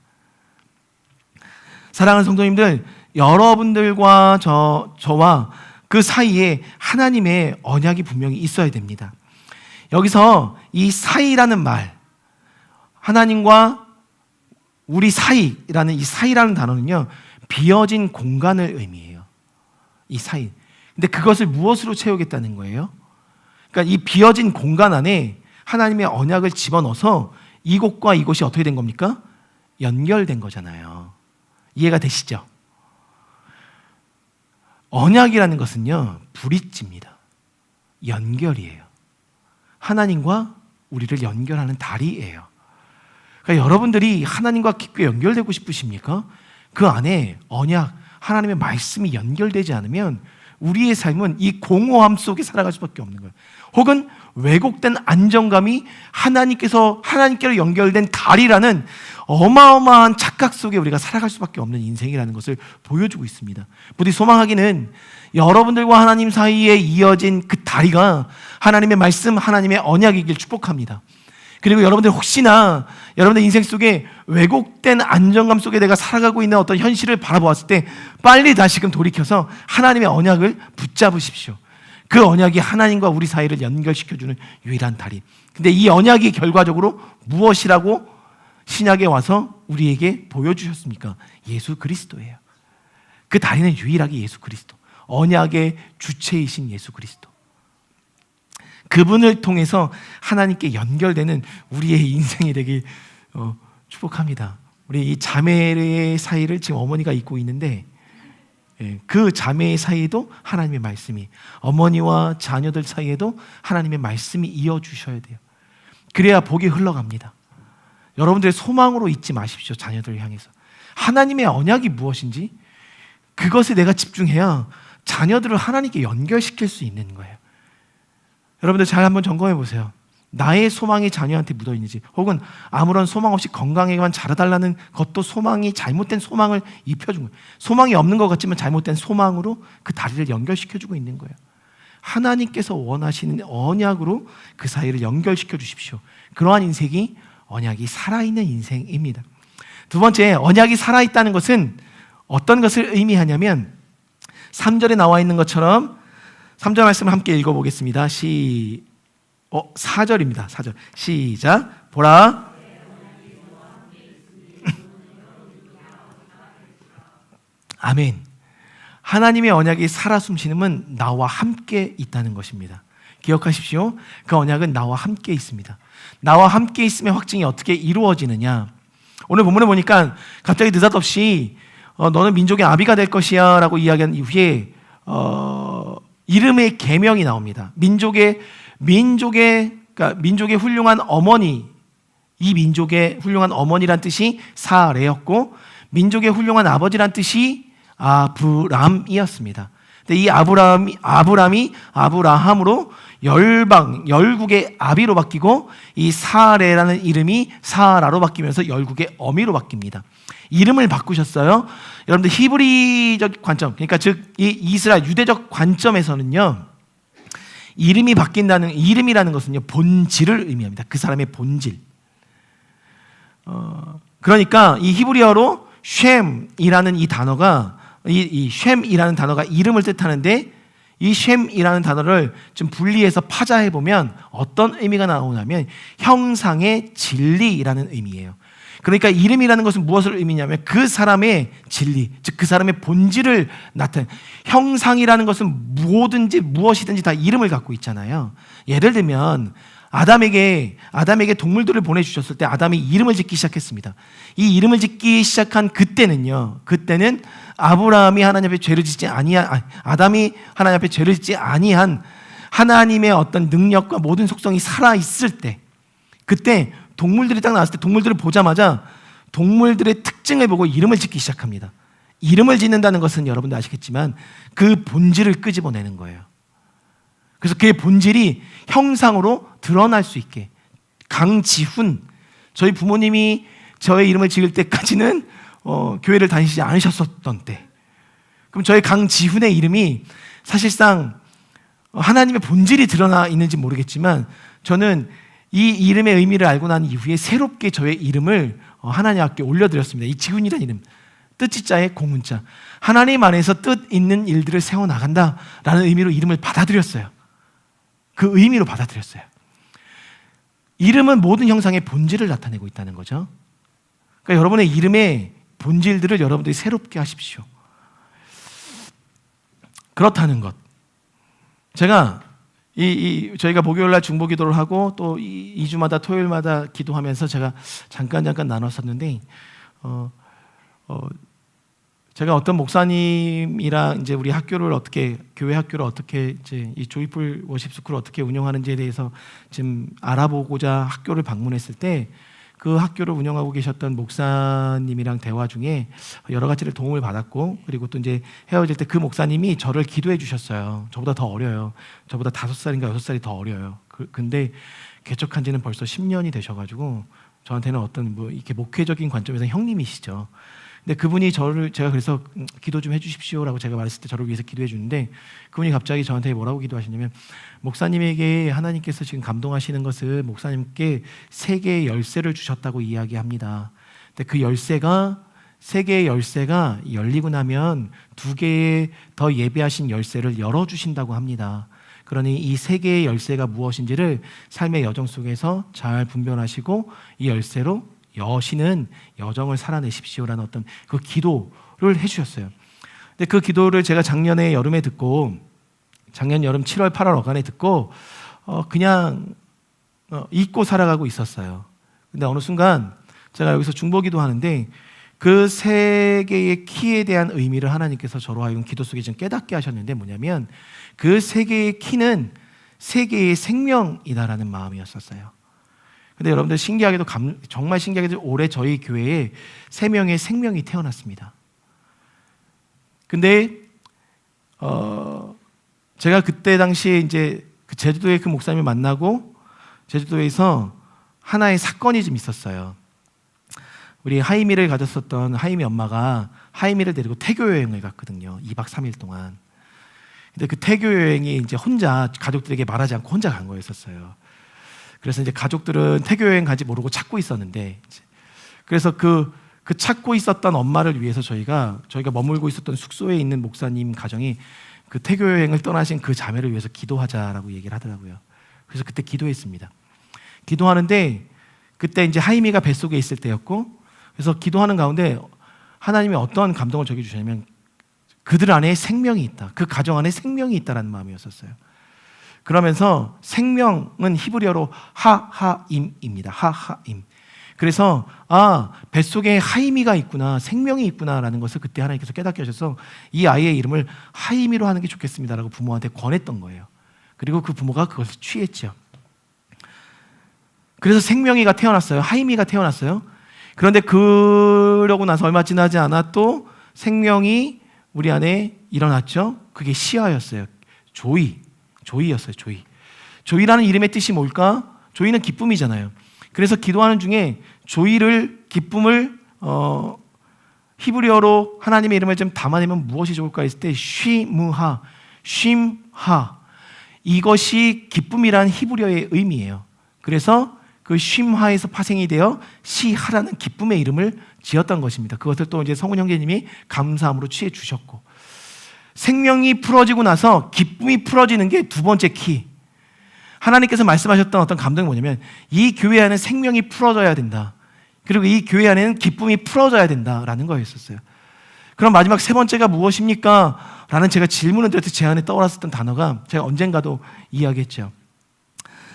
사랑하는 성도님들, 여러분들과 저와 그 사이에 하나님의 언약이 분명히 있어야 됩니다. 여기서 이 사이라는 말, 하나님과 우리 사이라는 이 사이라는 단어는요, 비어진 공간을 의미해요. 이 사이. 근데 그것을 무엇으로 채우겠다는 거예요? 그러니까 이 비어진 공간 안에 하나님의 언약을 집어넣어서 이곳과 이곳이 어떻게 된 겁니까? 연결된 거잖아요. 이해가 되시죠? 언약이라는 것은요, 브릿지입니다. 연결이에요. 하나님과 우리를 연결하는 다리예요. 그러니까 여러분들이 하나님과 깊게 연결되고 싶으십니까? 그 안에 언약, 하나님의 말씀이 연결되지 않으면 우리의 삶은 이 공허함 속에 살아갈 수밖에 없는 거예요. 혹은 왜곡된 안정감이 하나님께로 연결된 다리라는 어마어마한 착각 속에 우리가 살아갈 수밖에 없는 인생이라는 것을 보여주고 있습니다. 부디 소망하기는 여러분들과 하나님 사이에 이어진 그 다리가 하나님의 말씀, 하나님의 언약이길 축복합니다. 그리고 여러분들 혹시나 여러분들 인생 속에 왜곡된 안정감 속에 내가 살아가고 있는 어떤 현실을 바라보았을 때 빨리 다시금 돌이켜서 하나님의 언약을 붙잡으십시오. 그 언약이 하나님과 우리 사이를 연결시켜주는 유일한 다리. 근데 이 언약이 결과적으로 무엇이라고 신약에 와서 우리에게 보여주셨습니까? 예수 그리스도예요. 그 다리는 유일하게 예수 그리스도, 언약의 주체이신 예수 그리스도. 그분을 통해서 하나님께 연결되는 우리의 인생이 되길 축복합니다. 우리 이 자매의 사이를 지금 어머니가 잇고 있는데 그 자매의 사이에도 하나님의 말씀이, 어머니와 자녀들 사이에도 하나님의 말씀이 이어주셔야 돼요. 그래야 복이 흘러갑니다. 여러분들의 소망으로 잊지 마십시오. 자녀들을 향해서 하나님의 언약이 무엇인지 그것에 내가 집중해야 자녀들을 하나님께 연결시킬 수 있는 거예요. 여러분들 잘 한번 점검해 보세요. 나의 소망이 자녀한테 묻어있는지, 혹은 아무런 소망 없이 건강하게만 자라달라는 것도 소망이 잘못된 소망을 입혀준 거예요. 소망이 없는 것 같지만 잘못된 소망으로 그 다리를 연결시켜주고 있는 거예요. 하나님께서 원하시는 언약으로 그 사이를 연결시켜 주십시오. 그러한 인생이 언약이 살아있는 인생입니다. 두 번째, 언약이 살아있다는 것은 어떤 것을 의미하냐면 3절에 나와 있는 것처럼 3절 말씀을 함께 읽어보겠습니다. 4절입니다. 4절 시작. 보라, 아멘. 하나님의 언약이 살아 숨쉬는 나와 함께 있다는 것입니다. 기억하십시오. 그 언약은 나와 함께 있습니다. 나와 함께 있음의 확증이 어떻게 이루어지느냐, 오늘 본문에 보니까 갑자기 느닷없이 너는 민족의 아비가 될 것이야 라고 이야기한 이후에 이름의 계명이 나옵니다. 민족의 그러니까 민족의 훌륭한 어머니, 이 민족의 훌륭한 어머니란 뜻이 사레였고 민족의 훌륭한 아버지란 뜻이 아브람이었습니다. 근데 이 아브람이 아브라함으로 열국의 아비로 바뀌고 이 사레라는 이름이 사라로 바뀌면서 열국의 어미로 바뀝니다. 이름을 바꾸셨어요. 여러분들 히브리적 관점, 그러니까 즉 이 이스라엘 유대적 관점에서는요, 이름이라는 것은요 본질을 의미합니다. 그 사람의 본질. 그러니까 이 히브리어로 쉔이라는 이 단어가 이 쉔이라는 단어가 이름을 뜻하는데 이 쉔이라는 단어를 좀 분리해서 파자해 보면 어떤 의미가 나오냐면 형상의 진리라는 의미예요. 그러니까 이름이라는 것은 무엇을 의미냐면 그 사람의 진리, 즉 그 사람의 본질을 나타내는, 형상이라는 것은 무엇이든지 다 이름을 갖고 있잖아요. 예를 들면 아담에게 동물들을 보내주셨을 때 아담이 이름을 짓기 시작했습니다. 이 이름을 짓기 시작한 그때는 아담이 하나님 앞에 죄를 짓지 아니한 하나님의 어떤 능력과 모든 속성이 살아있을 때, 그때 동물들이 딱 나왔을 때 동물들을 보자마자 동물들의 특징을 보고 이름을 짓기 시작합니다. 이름을 짓는다는 것은 여러분도 아시겠지만 그 본질을 끄집어내는 거예요. 그래서 그의 본질이 형상으로 드러날 수 있게. 강지훈, 저희 부모님이 저의 이름을 지을 때까지는 교회를 다니시지 않으셨었던 때, 그럼 저희 강지훈의 이름이 사실상 하나님의 본질이 드러나 있는지 모르겠지만 저는 이 이름의 의미를 알고 난 이후에 새롭게 저의 이름을 하나님 앞에 올려드렸습니다. 이 지훈이라는 이름, 뜻지자에 공훈자, 하나님 안에서 뜻 있는 일들을 세워나간다라는 의미로 이름을 받아들였어요. 그 의미로 받아들였어요. 이름은 모든 형상의 본질을 나타내고 있다는 거죠. 그러니까 여러분의 이름의 본질들을 여러분들이 새롭게 하십시오. 그렇다는 것. 제가 저희가 목요일날 중보기도를 하고 또 2주마다 토요일마다 기도하면서 제가 잠깐 나눴었는데 제가 어떤 목사님이랑 이제 우리 교회 학교를 어떻게 이제 이 조이풀 워십 스쿨을 어떻게 운영하는지에 대해서 지금 알아보고자 학교를 방문했을 때 그 학교를 운영하고 계셨던 목사님이랑 대화 중에 여러 가지를 도움을 받았고, 그리고 또 이제 헤어질 때 그 목사님이 저를 기도해 주셨어요. 저보다 더 어려요. 저보다 5살인가 6살이 더 어려요. 근데 개척한 지는 벌써 10년이 되셔가지고 저한테는 어떤 이렇게 목회적인 관점에서 형님이시죠. 근데 그분이 제가 그래서 기도 좀 해주십시오라고 제가 말했을 때 저를 위해서 기도해 주는데, 그분이 갑자기 저한테 뭐라고 기도하시냐면, 목사님에게 하나님께서 지금 감동하시는 것을 목사님께 3개의 열쇠를 주셨다고 이야기합니다. 근데 그 열쇠가 3개의 열쇠가 열리고 나면 2개의 더 예배하신 열쇠를 열어주신다고 합니다. 그러니 이 3개의 열쇠가 무엇인지를 삶의 여정 속에서 잘 분별하시고 이 열쇠로 여시는 여정을 살아내십시오라는 어떤 그 기도를 해주셨어요. 근데 그 기도를 제가 작년 여름 7월 8월 어간에 듣고 그냥 잊고 살아가고 있었어요. 근데 어느 순간 제가 여기서 중보기도 하는데 그 3개의 키에 대한 의미를 하나님께서 저로 하여금 기도 속에 좀 깨닫게 하셨는데, 뭐냐면 그 3개의 키는 3개의 생명이다라는 마음이었었어요. 근데 여러분들 정말 신기하게도 올해 저희 교회에 3명의 생명이 태어났습니다. 근데 제가 그때 당시에 이제 제주도에 그 목사님을 만나고 제주도에서 하나의 사건이 좀 있었어요. 우리 하이미를 가졌었던 하이미 엄마가 하이미를 데리고 태교 여행을 갔거든요. 2박 3일 동안. 근데 그 태교 여행이 이제 혼자 가족들에게 말하지 않고 혼자 간 거였었어요. 그래서 이제 가족들은 태교 여행 간지 모르고 찾고 있었는데, 그래서 그 찾고 있었던 엄마를 위해서 저희가 머물고 있었던 숙소에 있는 목사님 가정이 그 태교 여행을 떠나신 그 자매를 위해서 기도하자라고 얘기를 하더라고요. 그래서 그때 기도했습니다. 기도하는데 그때 이제 하이미가 뱃속에 있을 때였고, 그래서 기도하는 가운데 하나님이 어떤 감동을 저에게 주셨냐면 그들 안에 생명이 있다. 그 가정 안에 생명이 있다라는 마음이었었어요. 그러면서 생명은 히브리어로 하하임입니다. 하하임. 그래서 뱃속에 하이미가 있구나, 생명이 있구나라는 것을 그때 하나님께서 깨닫게 하셔서 이 아이의 이름을 하이미로 하는 게 좋겠습니다라고 부모한테 권했던 거예요. 그리고 그 부모가 그것을 취했죠. 그래서 생명이가 태어났어요. 하임이가 태어났어요. 그런데 그러고 나서 얼마 지나지 않아 또 생명이 우리 안에 일어났죠. 그게 시아였어요. 조이였어요. 조이라는 이름의 뜻이 뭘까? 조이는 기쁨이잖아요. 그래서 기도하는 중에 조이를, 기쁨을 히브리어로 하나님의 이름을 좀 담아내면 무엇이 좋을까 했을 때 쉬무하, 쉼하, 이것이 기쁨이라는 히브리어의 의미예요. 그래서 그 쉼하에서 파생이 되어 시하라는 기쁨의 이름을 지었던 것입니다. 그것을 또 이제 성훈 형제님이 감사함으로 취해 주셨고, 생명이 풀어지고 나서 기쁨이 풀어지는 게 두 번째 키. 하나님께서 말씀하셨던 어떤 감동이 뭐냐면 이 교회 안에 생명이 풀어져야 된다. 그리고 이 교회 안에는 기쁨이 풀어져야 된다라는 거였었어요. 그럼 마지막 세 번째가 무엇입니까? 라는 제가 질문을 드렸을 때 제 안에 떠올랐었던 단어가, 제가 언젠가도 이야기했죠.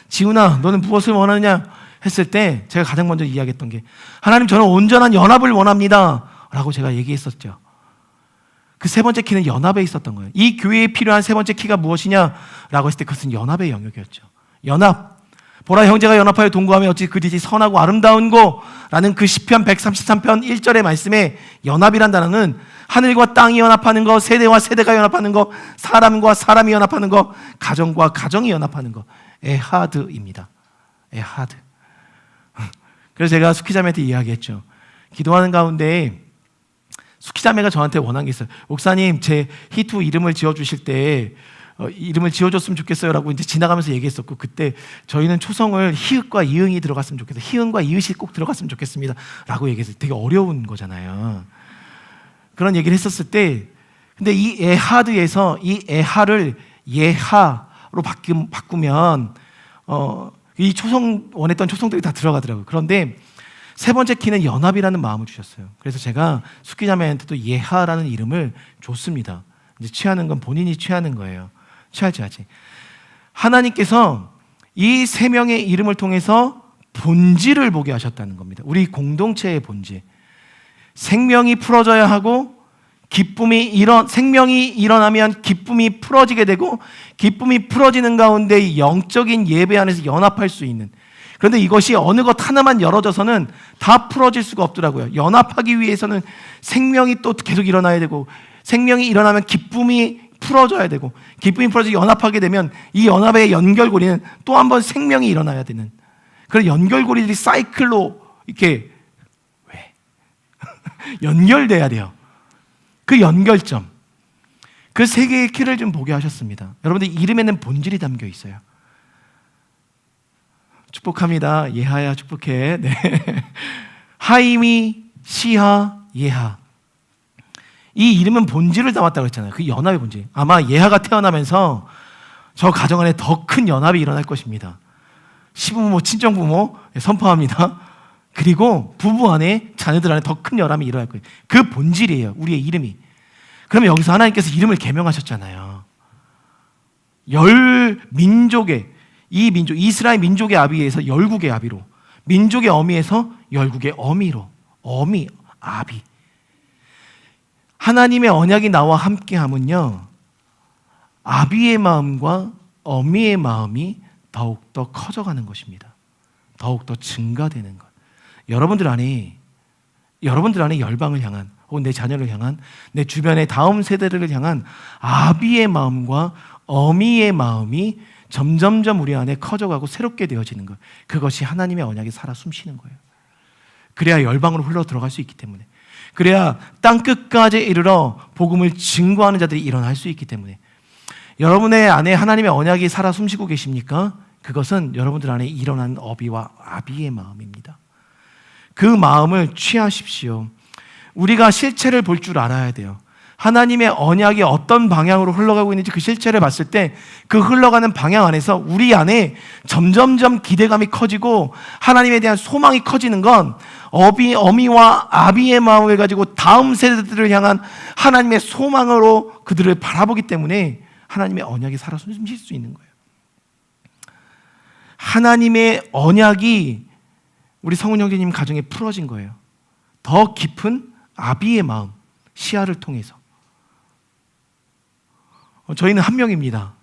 지훈아, 너는 무엇을 원하느냐 했을 때 제가 가장 먼저 이야기했던 게, 하나님, 저는 온전한 연합을 원합니다 라고 제가 얘기했었죠. 그 세 번째 키는 연합에 있었던 거예요. 이 교회에 필요한 세 번째 키가 무엇이냐라고 했을 때 그것은 연합의 영역이었죠. 연합. 보라, 형제가 연합하여 동거하면 어찌 그 뜻이 선하고 아름다운 거라는 그 시편 133편 1절의 말씀에 연합이란 단어는 하늘과 땅이 연합하는 거, 세대와 세대가 연합하는 거, 사람과 사람이 연합하는 거, 가정과 가정이 연합하는 거, 에하드입니다. 에하드. 그래서 제가 수키자매한테 이야기했죠. 기도하는 가운데 수키자매가 저한테 원한 게 있어요. 목사님, 제 히투 이름을 지어주실 때 이름을 지어줬으면 좋겠어요 라고 이제 지나가면서 얘기했었고, 그때 저희는 초성을 히읗과 이응이 들어갔으면 좋겠어요. 히읗과 이읒이 꼭 들어갔으면 좋겠습니다 라고 얘기했어요. 되게 어려운 거잖아요. 그런 얘기를 했었을 때, 근데 이 에하드에서 이 에하를 예하로 바꾸면 이 초성, 원했던 초성들이 다 들어가더라고요. 그런데 세 번째 키는 연합이라는 마음을 주셨어요. 그래서 제가 숙기자매한테도 예하라는 이름을 줬습니다. 이제 취하는 건 본인이 취하는 거예요. 취할지 하지. 하나님께서 이 세 명의 이름을 통해서 본질을 보게 하셨다는 겁니다. 우리 공동체의 본질. 생명이 풀어져야 하고, 생명이 일어나면 기쁨이 풀어지게 되고, 기쁨이 풀어지는 가운데 영적인 예배 안에서 연합할 수 있는. 그런데 이것이 어느 것 하나만 열어져서는 다 풀어질 수가 없더라고요. 연합하기 위해서는 생명이 또 계속 일어나야 되고, 생명이 일어나면 기쁨이 풀어져야 되고, 기쁨이 풀어져 연합하게 되면 이 연합의 연결고리는 또 한 번 생명이 일어나야 되는, 그런 연결고리들이 사이클로 이렇게 연결돼야 돼요. 그 연결점, 그 세 개의 키를 좀 보게 하셨습니다. 여러분들 이름에는 본질이 담겨 있어요. 축복합니다. 예하야 축복해. 네. 하임이, 시하, 예하. 이 이름은 본질을 담았다고 했잖아요. 그 연합의 본질. 아마 예하가 태어나면서 저 가정 안에 더 큰 연합이 일어날 것입니다. 시부모, 친정부모 선포합니다. 그리고 부부 안에, 자녀들 안에 더 큰 연합이 일어날 거예요. 그 본질이에요, 우리의 이름이. 그러면 여기서 하나님께서 이름을 계명하셨잖아요. 민족의, 이 민족, 이스라엘 민족의 아비에서 열국의 아비로, 민족의 어미에서 열국의 어미로, 아비. 하나님의 언약이 나와 함께하면요, 아비의 마음과 어미의 마음이 더욱더 커져가는 것입니다. 더욱더 증가되는 것. 여러분들 안에 열방을 향한, 혹은 내 자녀를 향한, 내 주변의 다음 세대를 향한 아비의 마음과 어미의 마음이 점점점 우리 안에 커져가고 새롭게 되어지는 것. 그것이 하나님의 언약이 살아 숨쉬는 거예요. 그래야 열방으로 흘러 들어갈 수 있기 때문에, 그래야 땅 끝까지 이르러 복음을 증거하는 자들이 일어날 수 있기 때문에. 여러분의 안에 하나님의 언약이 살아 숨쉬고 계십니까? 그것은 여러분들 안에 일어난 어비와 아비의 마음입니다. 그 마음을 취하십시오. 우리가 실체를 볼 줄 알아야 돼요. 하나님의 언약이 어떤 방향으로 흘러가고 있는지 그 실체를 봤을 때 그 흘러가는 방향 안에서 우리 안에 점점점 기대감이 커지고 하나님에 대한 소망이 커지는 건 어미와 아비의 마음을 가지고 다음 세대들을 향한 하나님의 소망으로 그들을 바라보기 때문에 하나님의 언약이 살아 숨쉴 수 있는 거예요. 하나님의 언약이 우리 성훈 형제님 가정에 풀어진 거예요. 더 깊은 아비의 마음, 시야를 통해서. 저희는 한 명입니다.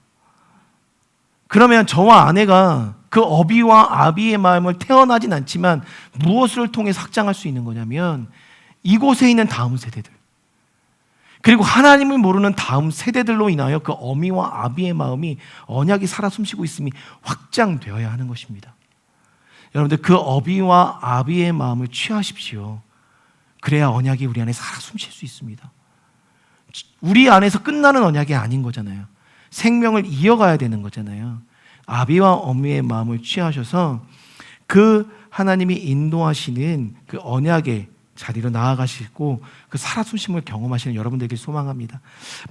그러면 저와 아내가 그 어비와 아비의 마음을 태어나진 않지만 무엇을 통해 확장할 수 있는 거냐면 이곳에 있는 다음 세대들, 그리고 하나님을 모르는 다음 세대들로 인하여 그 어미와 아비의 마음이 언약이 살아 숨쉬고 있음이 확장되어야 하는 것입니다. 여러분들, 그 어비와 아비의 마음을 취하십시오. 그래야 언약이 우리 안에 살아 숨쉴 수 있습니다. 우리 안에서 끝나는 언약이 아닌 거잖아요. 생명을 이어가야 되는 거잖아요. 아비와 어미의 마음을 취하셔서 그 하나님이 인도하시는 그 언약의 자리로 나아가시고 그 살아 숨심을 경험하시는 여러분들에게 소망합니다.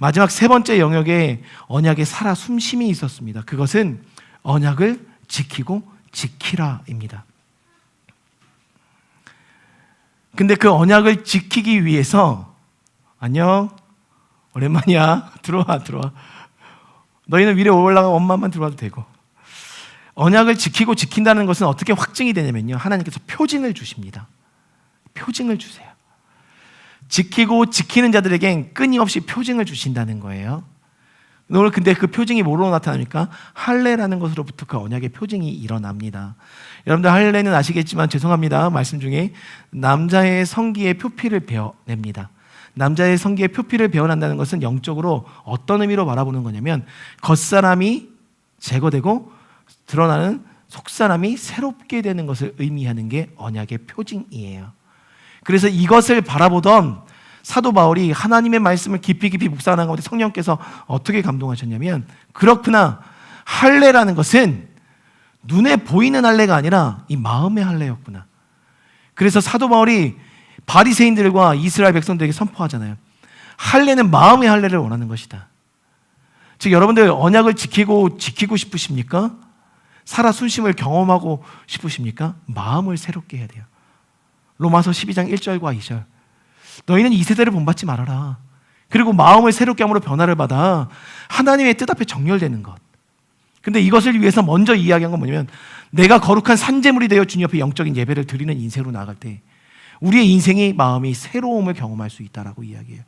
마지막 세 번째 영역에 언약의 살아 숨심이 있었습니다. 그것은 언약을 지키고 지키라입니다. 근데 그 언약을 지키기 위해서, 안녕, 오랜만이야, 들어와. 너희는 위로 올라가 엄마만 들어와도 되고. 언약을 지키고 지킨다는 것은 어떻게 확증이 되냐면요, 하나님께서 표징을 주십니다. 표징을 주세요. 지키고 지키는 자들에겐 끊임없이 표징을 주신다는 거예요. 오늘 근데 그 표징이 뭐로 나타납니까? 할례라는 것으로부터 그 언약의 표징이 일어납니다. 여러분들, 할례는 아시겠지만 죄송합니다, 말씀 중에 남자의 성기의 표피를 베어냅니다. 남자의 성기의 표피를 베어낸다는 것은 영적으로 어떤 의미로 바라보는 거냐면 겉사람이 제거되고 드러나는 속사람이 새롭게 되는 것을 의미하는 게 언약의 표징이에요. 그래서 이것을 바라보던 사도 바울이 하나님의 말씀을 깊이 묵상하는 가운데 성령께서 어떻게 감동하셨냐면, 그렇구나, 할례라는 것은 눈에 보이는 할례가 아니라 이 마음의 할례였구나. 그래서 사도 바울이 바리새인들과 이스라엘 백성들에게 선포하잖아요. 할례는 마음의 할례를 원하는 것이다. 즉, 여러분들 언약을 지키고 싶으십니까? 살아 숨심을 경험하고 싶으십니까? 마음을 새롭게 해야 돼요. 로마서 12장 1절과 2절. 너희는 이 세대를 본받지 말아라. 그리고 마음을 새롭게 함으로 변화를 받아 하나님의 뜻 앞에 정렬되는 것. 근데 이것을 위해서 먼저 이야기한 건 뭐냐면, 내가 거룩한 산제물이 되어 주님 앞에 영적인 예배를 드리는 인생으로 나아갈 때 우리의 인생이 마음이 새로움을 경험할 수 있다라고 이야기해요.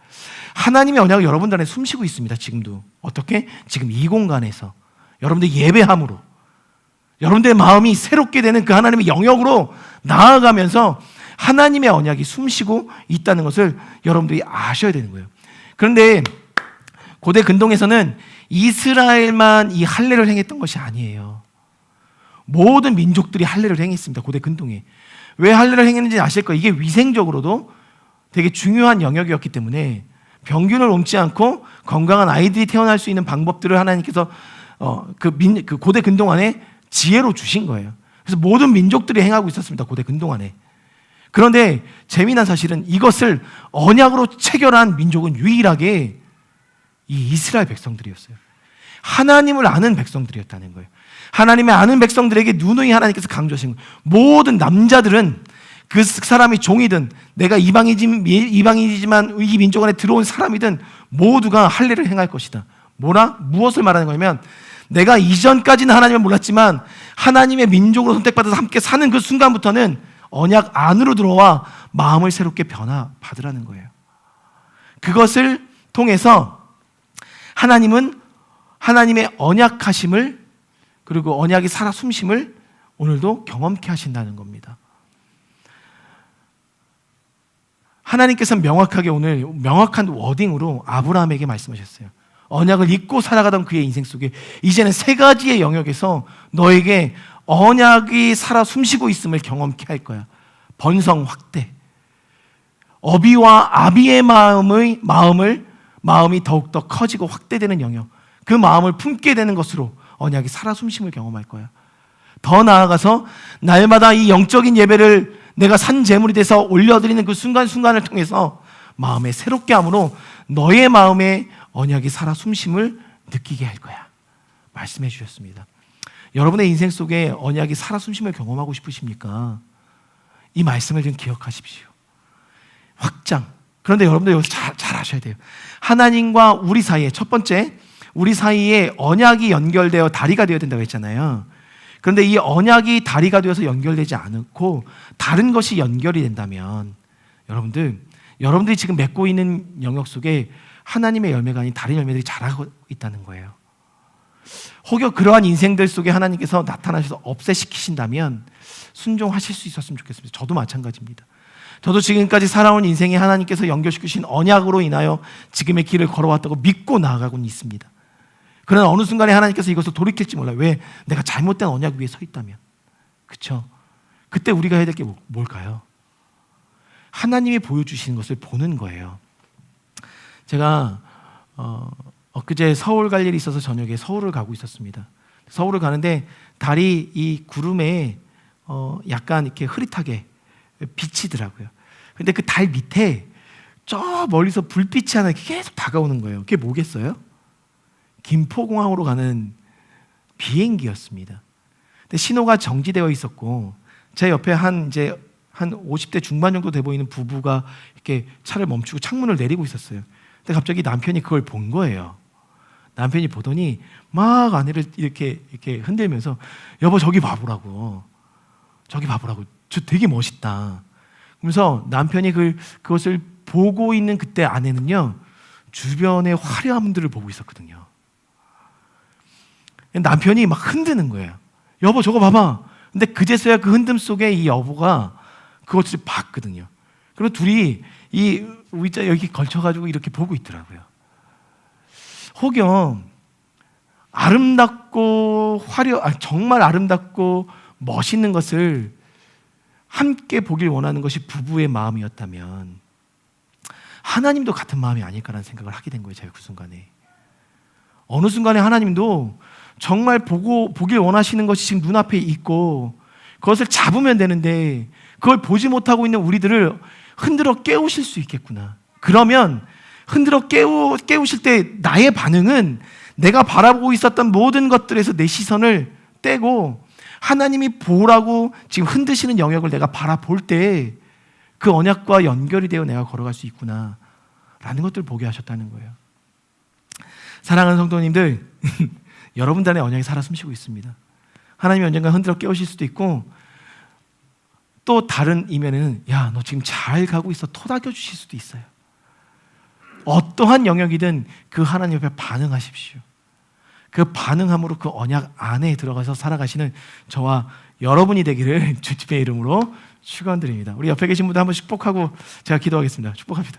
하나님의 언약은 여러분들 안에 숨쉬고 있습니다. 지금도. 어떻게? 지금 이 공간에서 여러분들 예배함으로 여러분들의 마음이 새롭게 되는 그 하나님의 영역으로 나아가면서 하나님의 언약이 숨쉬고 있다는 것을 여러분들이 아셔야 되는 거예요. 그런데 고대 근동에서는 이스라엘만 이 할례를 행했던 것이 아니에요. 모든 민족들이 할례를 행했습니다. 고대 근동에. 왜 할례를 행했는지 아실 거예요. 이게 위생적으로도 되게 중요한 영역이었기 때문에 병균을 옮지 않고 건강한 아이들이 태어날 수 있는 방법들을 하나님께서 그 고대 근동 안에 지혜로 주신 거예요. 그래서 모든 민족들이 행하고 있었습니다. 고대 근동 안에. 그런데 재미난 사실은 이것을 언약으로 체결한 민족은 유일하게 이 이스라엘 백성들이었어요. 하나님을 아는 백성들이었다는 거예요. 하나님의 아는 백성들에게 누누이 하나님께서 강조하신 거예요. 모든 남자들은 그 사람이 종이든 내가 이방인이지만 이 민족 안에 들어온 사람이든 모두가 할례를 행할 것이다. 무엇을 말하는 거냐면, 내가 이전까지는 하나님을 몰랐지만 하나님의 민족으로 선택받아서 함께 사는 그 순간부터는 언약 안으로 들어와 마음을 새롭게 변화받으라는 거예요. 그것을 통해서 하나님은 하나님의 언약하심을, 그리고 언약이 살아 숨심을 오늘도 경험케 하신다는 겁니다. 하나님께서는 명확하게 오늘 명확한 워딩으로 아브라함에게 말씀하셨어요. 언약을 잊고 살아가던 그의 인생 속에 이제는 세 가지의 영역에서 너에게 언약이 살아 숨쉬고 있음을 경험케 할 거야. 번성 확대, 어비와 아비의 마음이 더욱더 커지고 확대되는 영역, 그 마음을 품게 되는 것으로 언약이 살아 숨심을 경험할 거야. 더 나아가서 날마다 이 영적인 예배를 내가 산 제물이 돼서 올려드리는 그 순간순간을 통해서 마음에 새롭게 함으로 너의 마음에 언약이 살아 숨심을 느끼게 할 거야. 말씀해 주셨습니다. 여러분의 인생 속에 언약이 살아 숨심을 경험하고 싶으십니까? 이 말씀을 좀 기억하십시오. 확장. 그런데 여러분들 여기서 잘 아셔야 돼요. 하나님과 우리 사이에, 첫 번째, 우리 사이에 언약이 연결되어 다리가 되어야 된다고 했잖아요. 그런데 이 언약이 다리가 되어서 연결되지 않고 다른 것이 연결이 된다면 여러분들이 지금 맺고 있는 영역 속에 하나님의 열매가 아닌 다른 열매들이 자라고 있다는 거예요. 혹여 그러한 인생들 속에 하나님께서 나타나셔서 없애시키신다면 순종하실 수 있었으면 좋겠습니다. 저도 마찬가지입니다. 저도 지금까지 살아온 인생에 하나님께서 연결시키신 언약으로 인하여 지금의 길을 걸어왔다고 믿고 나아가고는 있습니다. 그러나 어느 순간에 하나님께서 이것을 돌이킬지 몰라요. 왜? 내가 잘못된 언약 위에 서 있다면. 그렇죠? 그때 우리가 해야 될 게 뭘까요? 하나님이 보여주시는 것을 보는 거예요. 제가 엊그제 서울 갈 일이 있어서 저녁에 서울을 가고 있었습니다. 서울을 가는데 달이 이 구름에 약간 이렇게 흐릿하게 비치더라고요. 근데 그 달 밑에 저 멀리서 불빛이 하나 계속 다가오는 거예요. 그게 뭐겠어요? 김포공항으로 가는 비행기였습니다. 근데 신호가 정지되어 있었고 제 옆에 한 50대 중반 정도 돼 보이는 부부가 이렇게 차를 멈추고 창문을 내리고 있었어요. 근데 갑자기 남편이 그걸 본 거예요. 남편이 보더니 막 아내를 이렇게 흔들면서 여보 저기 봐보라고. 저기 봐보라고. 저 되게 멋있다. 그러면서 남편이 그것을 보고 있는 그때 아내는요 주변의 화려한 분들을 보고 있었거든요. 남편이 막 흔드는 거예요. 여보 저거 봐봐. 근데 그제서야 그 흔듦 속에 이 여보가 그것을 봤거든요. 그리고 둘이 이 의자 여기 걸쳐가지고 이렇게 보고 있더라고요. 혹여 아름답고 정말 아름답고 멋있는 것을 함께 보길 원하는 것이 부부의 마음이었다면 하나님도 같은 마음이 아닐까라는 생각을 하게 된 거예요. 제가 그 순간에. 어느 순간에 하나님도 정말 보길 원하시는 것이 지금 눈앞에 있고 그것을 잡으면 되는데 그걸 보지 못하고 있는 우리들을 흔들어 깨우실 수 있겠구나. 그러면 흔들어 깨우실 때 나의 반응은 내가 바라보고 있었던 모든 것들에서 내 시선을 떼고 하나님이 보라고 지금 흔드시는 영역을 내가 바라볼 때 그 언약과 연결이 되어 내가 걸어갈 수 있구나 라는 것들을 보게 하셨다는 거예요. 사랑하는 성도님들 여러분들 안에 언약이 살아 숨쉬고 있습니다. 하나님이 언젠가 흔들어 깨우실 수도 있고 또 다른 이면에는 야, 너 지금 잘 가고 있어 토닥여 주실 수도 있어요. 어떠한 영역이든 그 하나님 옆에 반응하십시오. 그 반응함으로 그 언약 안에 들어가서 살아가시는 저와 여러분이 되기를 주님의 이름으로 축원드립니다. 우리 옆에 계신 분들 한번 축복하고 제가 기도하겠습니다. 축복합니다.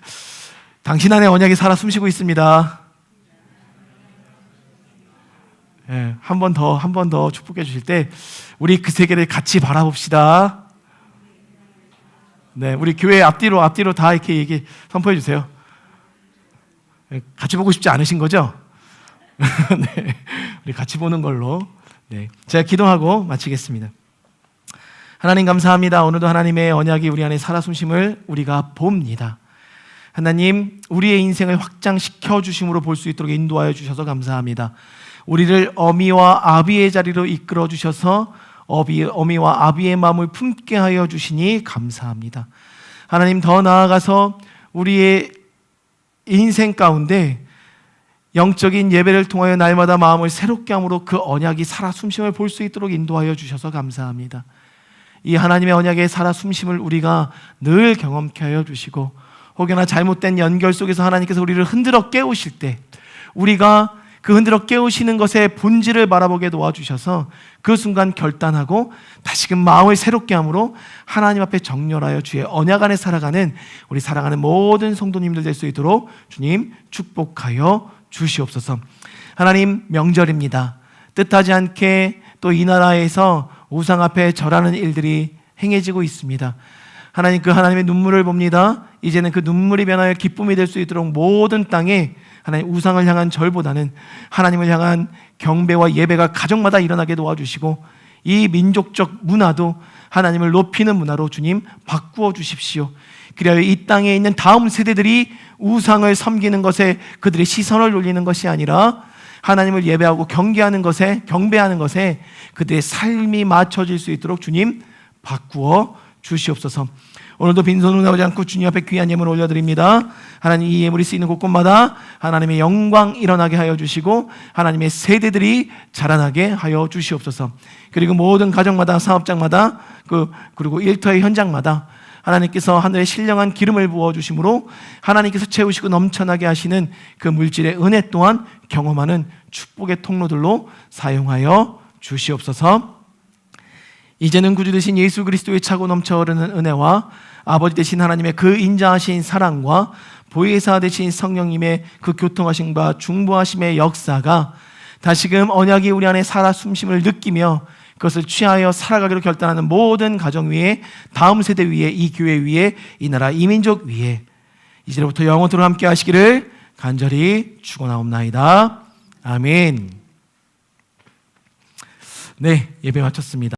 당신 안에 언약이 살아 숨쉬고 있습니다. 네, 한 번 더 축복해 주실 때 우리 그 세계를 같이 바라봅시다. 네, 우리 교회 앞뒤로 다 이렇게 선포해 주세요. 네, 같이 보고 싶지 않으신 거죠? 네, 우리 같이 보는 걸로. 네, 제가 기도하고 마치겠습니다. 하나님 감사합니다. 오늘도 하나님의 언약이 우리 안에 살아 숨심을 우리가 봅니다. 하나님, 우리의 인생을 확장시켜 주심으로 볼 수 있도록 인도하여 주셔서 감사합니다. 우리를 어미와 아비의 자리로 이끌어 주셔서 어미와 아비의 마음을 품게 하여 주시니 감사합니다. 하나님, 더 나아가서 우리의 인생 가운데 영적인 예배를 통하여 날마다 마음을 새롭게 함으로 그 언약이 살아 숨심을 볼 수 있도록 인도하여 주셔서 감사합니다. 이 하나님의 언약의 살아 숨심을 우리가 늘 경험케 하여 주시고 혹여나 잘못된 연결 속에서 하나님께서 우리를 흔들어 깨우실 때 우리가 그 흔들어 깨우시는 것의 본질을 바라보게 도와주셔서 그 순간 결단하고 다시금 마음을 새롭게 함으로 하나님 앞에 정렬하여 주의 언약 안에 살아가는 우리 사랑하는 모든 성도님들 될 수 있도록 주님 축복하여 주시옵소서. 하나님, 명절입니다. 뜻하지 않게 또 이 나라에서 우상 앞에 절하는 일들이 행해지고 있습니다. 하나님, 그 하나님의 눈물을 봅니다. 이제는 그 눈물이 변하여 기쁨이 될 수 있도록 모든 땅에 하나님 우상을 향한 절보다는 하나님을 향한 경배와 예배가 가정마다 일어나게 도와주시고 이 민족적 문화도 하나님을 높이는 문화로 주님 바꾸어 주십시오. 그리하여 이 땅에 있는 다음 세대들이 우상을 섬기는 것에 그들의 시선을 돌리는 것이 아니라 하나님을 예배하고 경배하는 것에 그들의 삶이 맞춰질 수 있도록 주님 바꾸어 주시옵소서. 오늘도 빈손으로 나오지 않고 주님 앞에 귀한 예물을 올려드립니다. 하나님, 이 예물이 쓰이는 곳곳마다 하나님의 영광 일어나게 하여 주시고 하나님의 세대들이 자라나게 하여 주시옵소서. 그리고 모든 가정마다 사업장마다 그리고 일터의 현장마다 하나님께서 하늘에 신령한 기름을 부어주심으로 하나님께서 채우시고 넘쳐나게 하시는 그 물질의 은혜 또한 경험하는 축복의 통로들로 사용하여 주시옵소서. 이제는 구주 되신 예수 그리스도의 차고 넘쳐 흐르는 은혜와 아버지 되신 하나님의 그 인자하신 사랑과 보혜사 되신 성령님의 그 교통하심과 중보하심의 역사가 다시금 언약이 우리 안에 살아 숨심을 느끼며 그것을 취하여 살아가기로 결단하는 모든 가정 위에, 다음 세대 위에, 이 교회 위에, 이 나라 이 민족 위에 이제부터 영원토록 함께 하시기를 간절히 축원하옵나이다. 아멘. 네, 예배 마쳤습니다.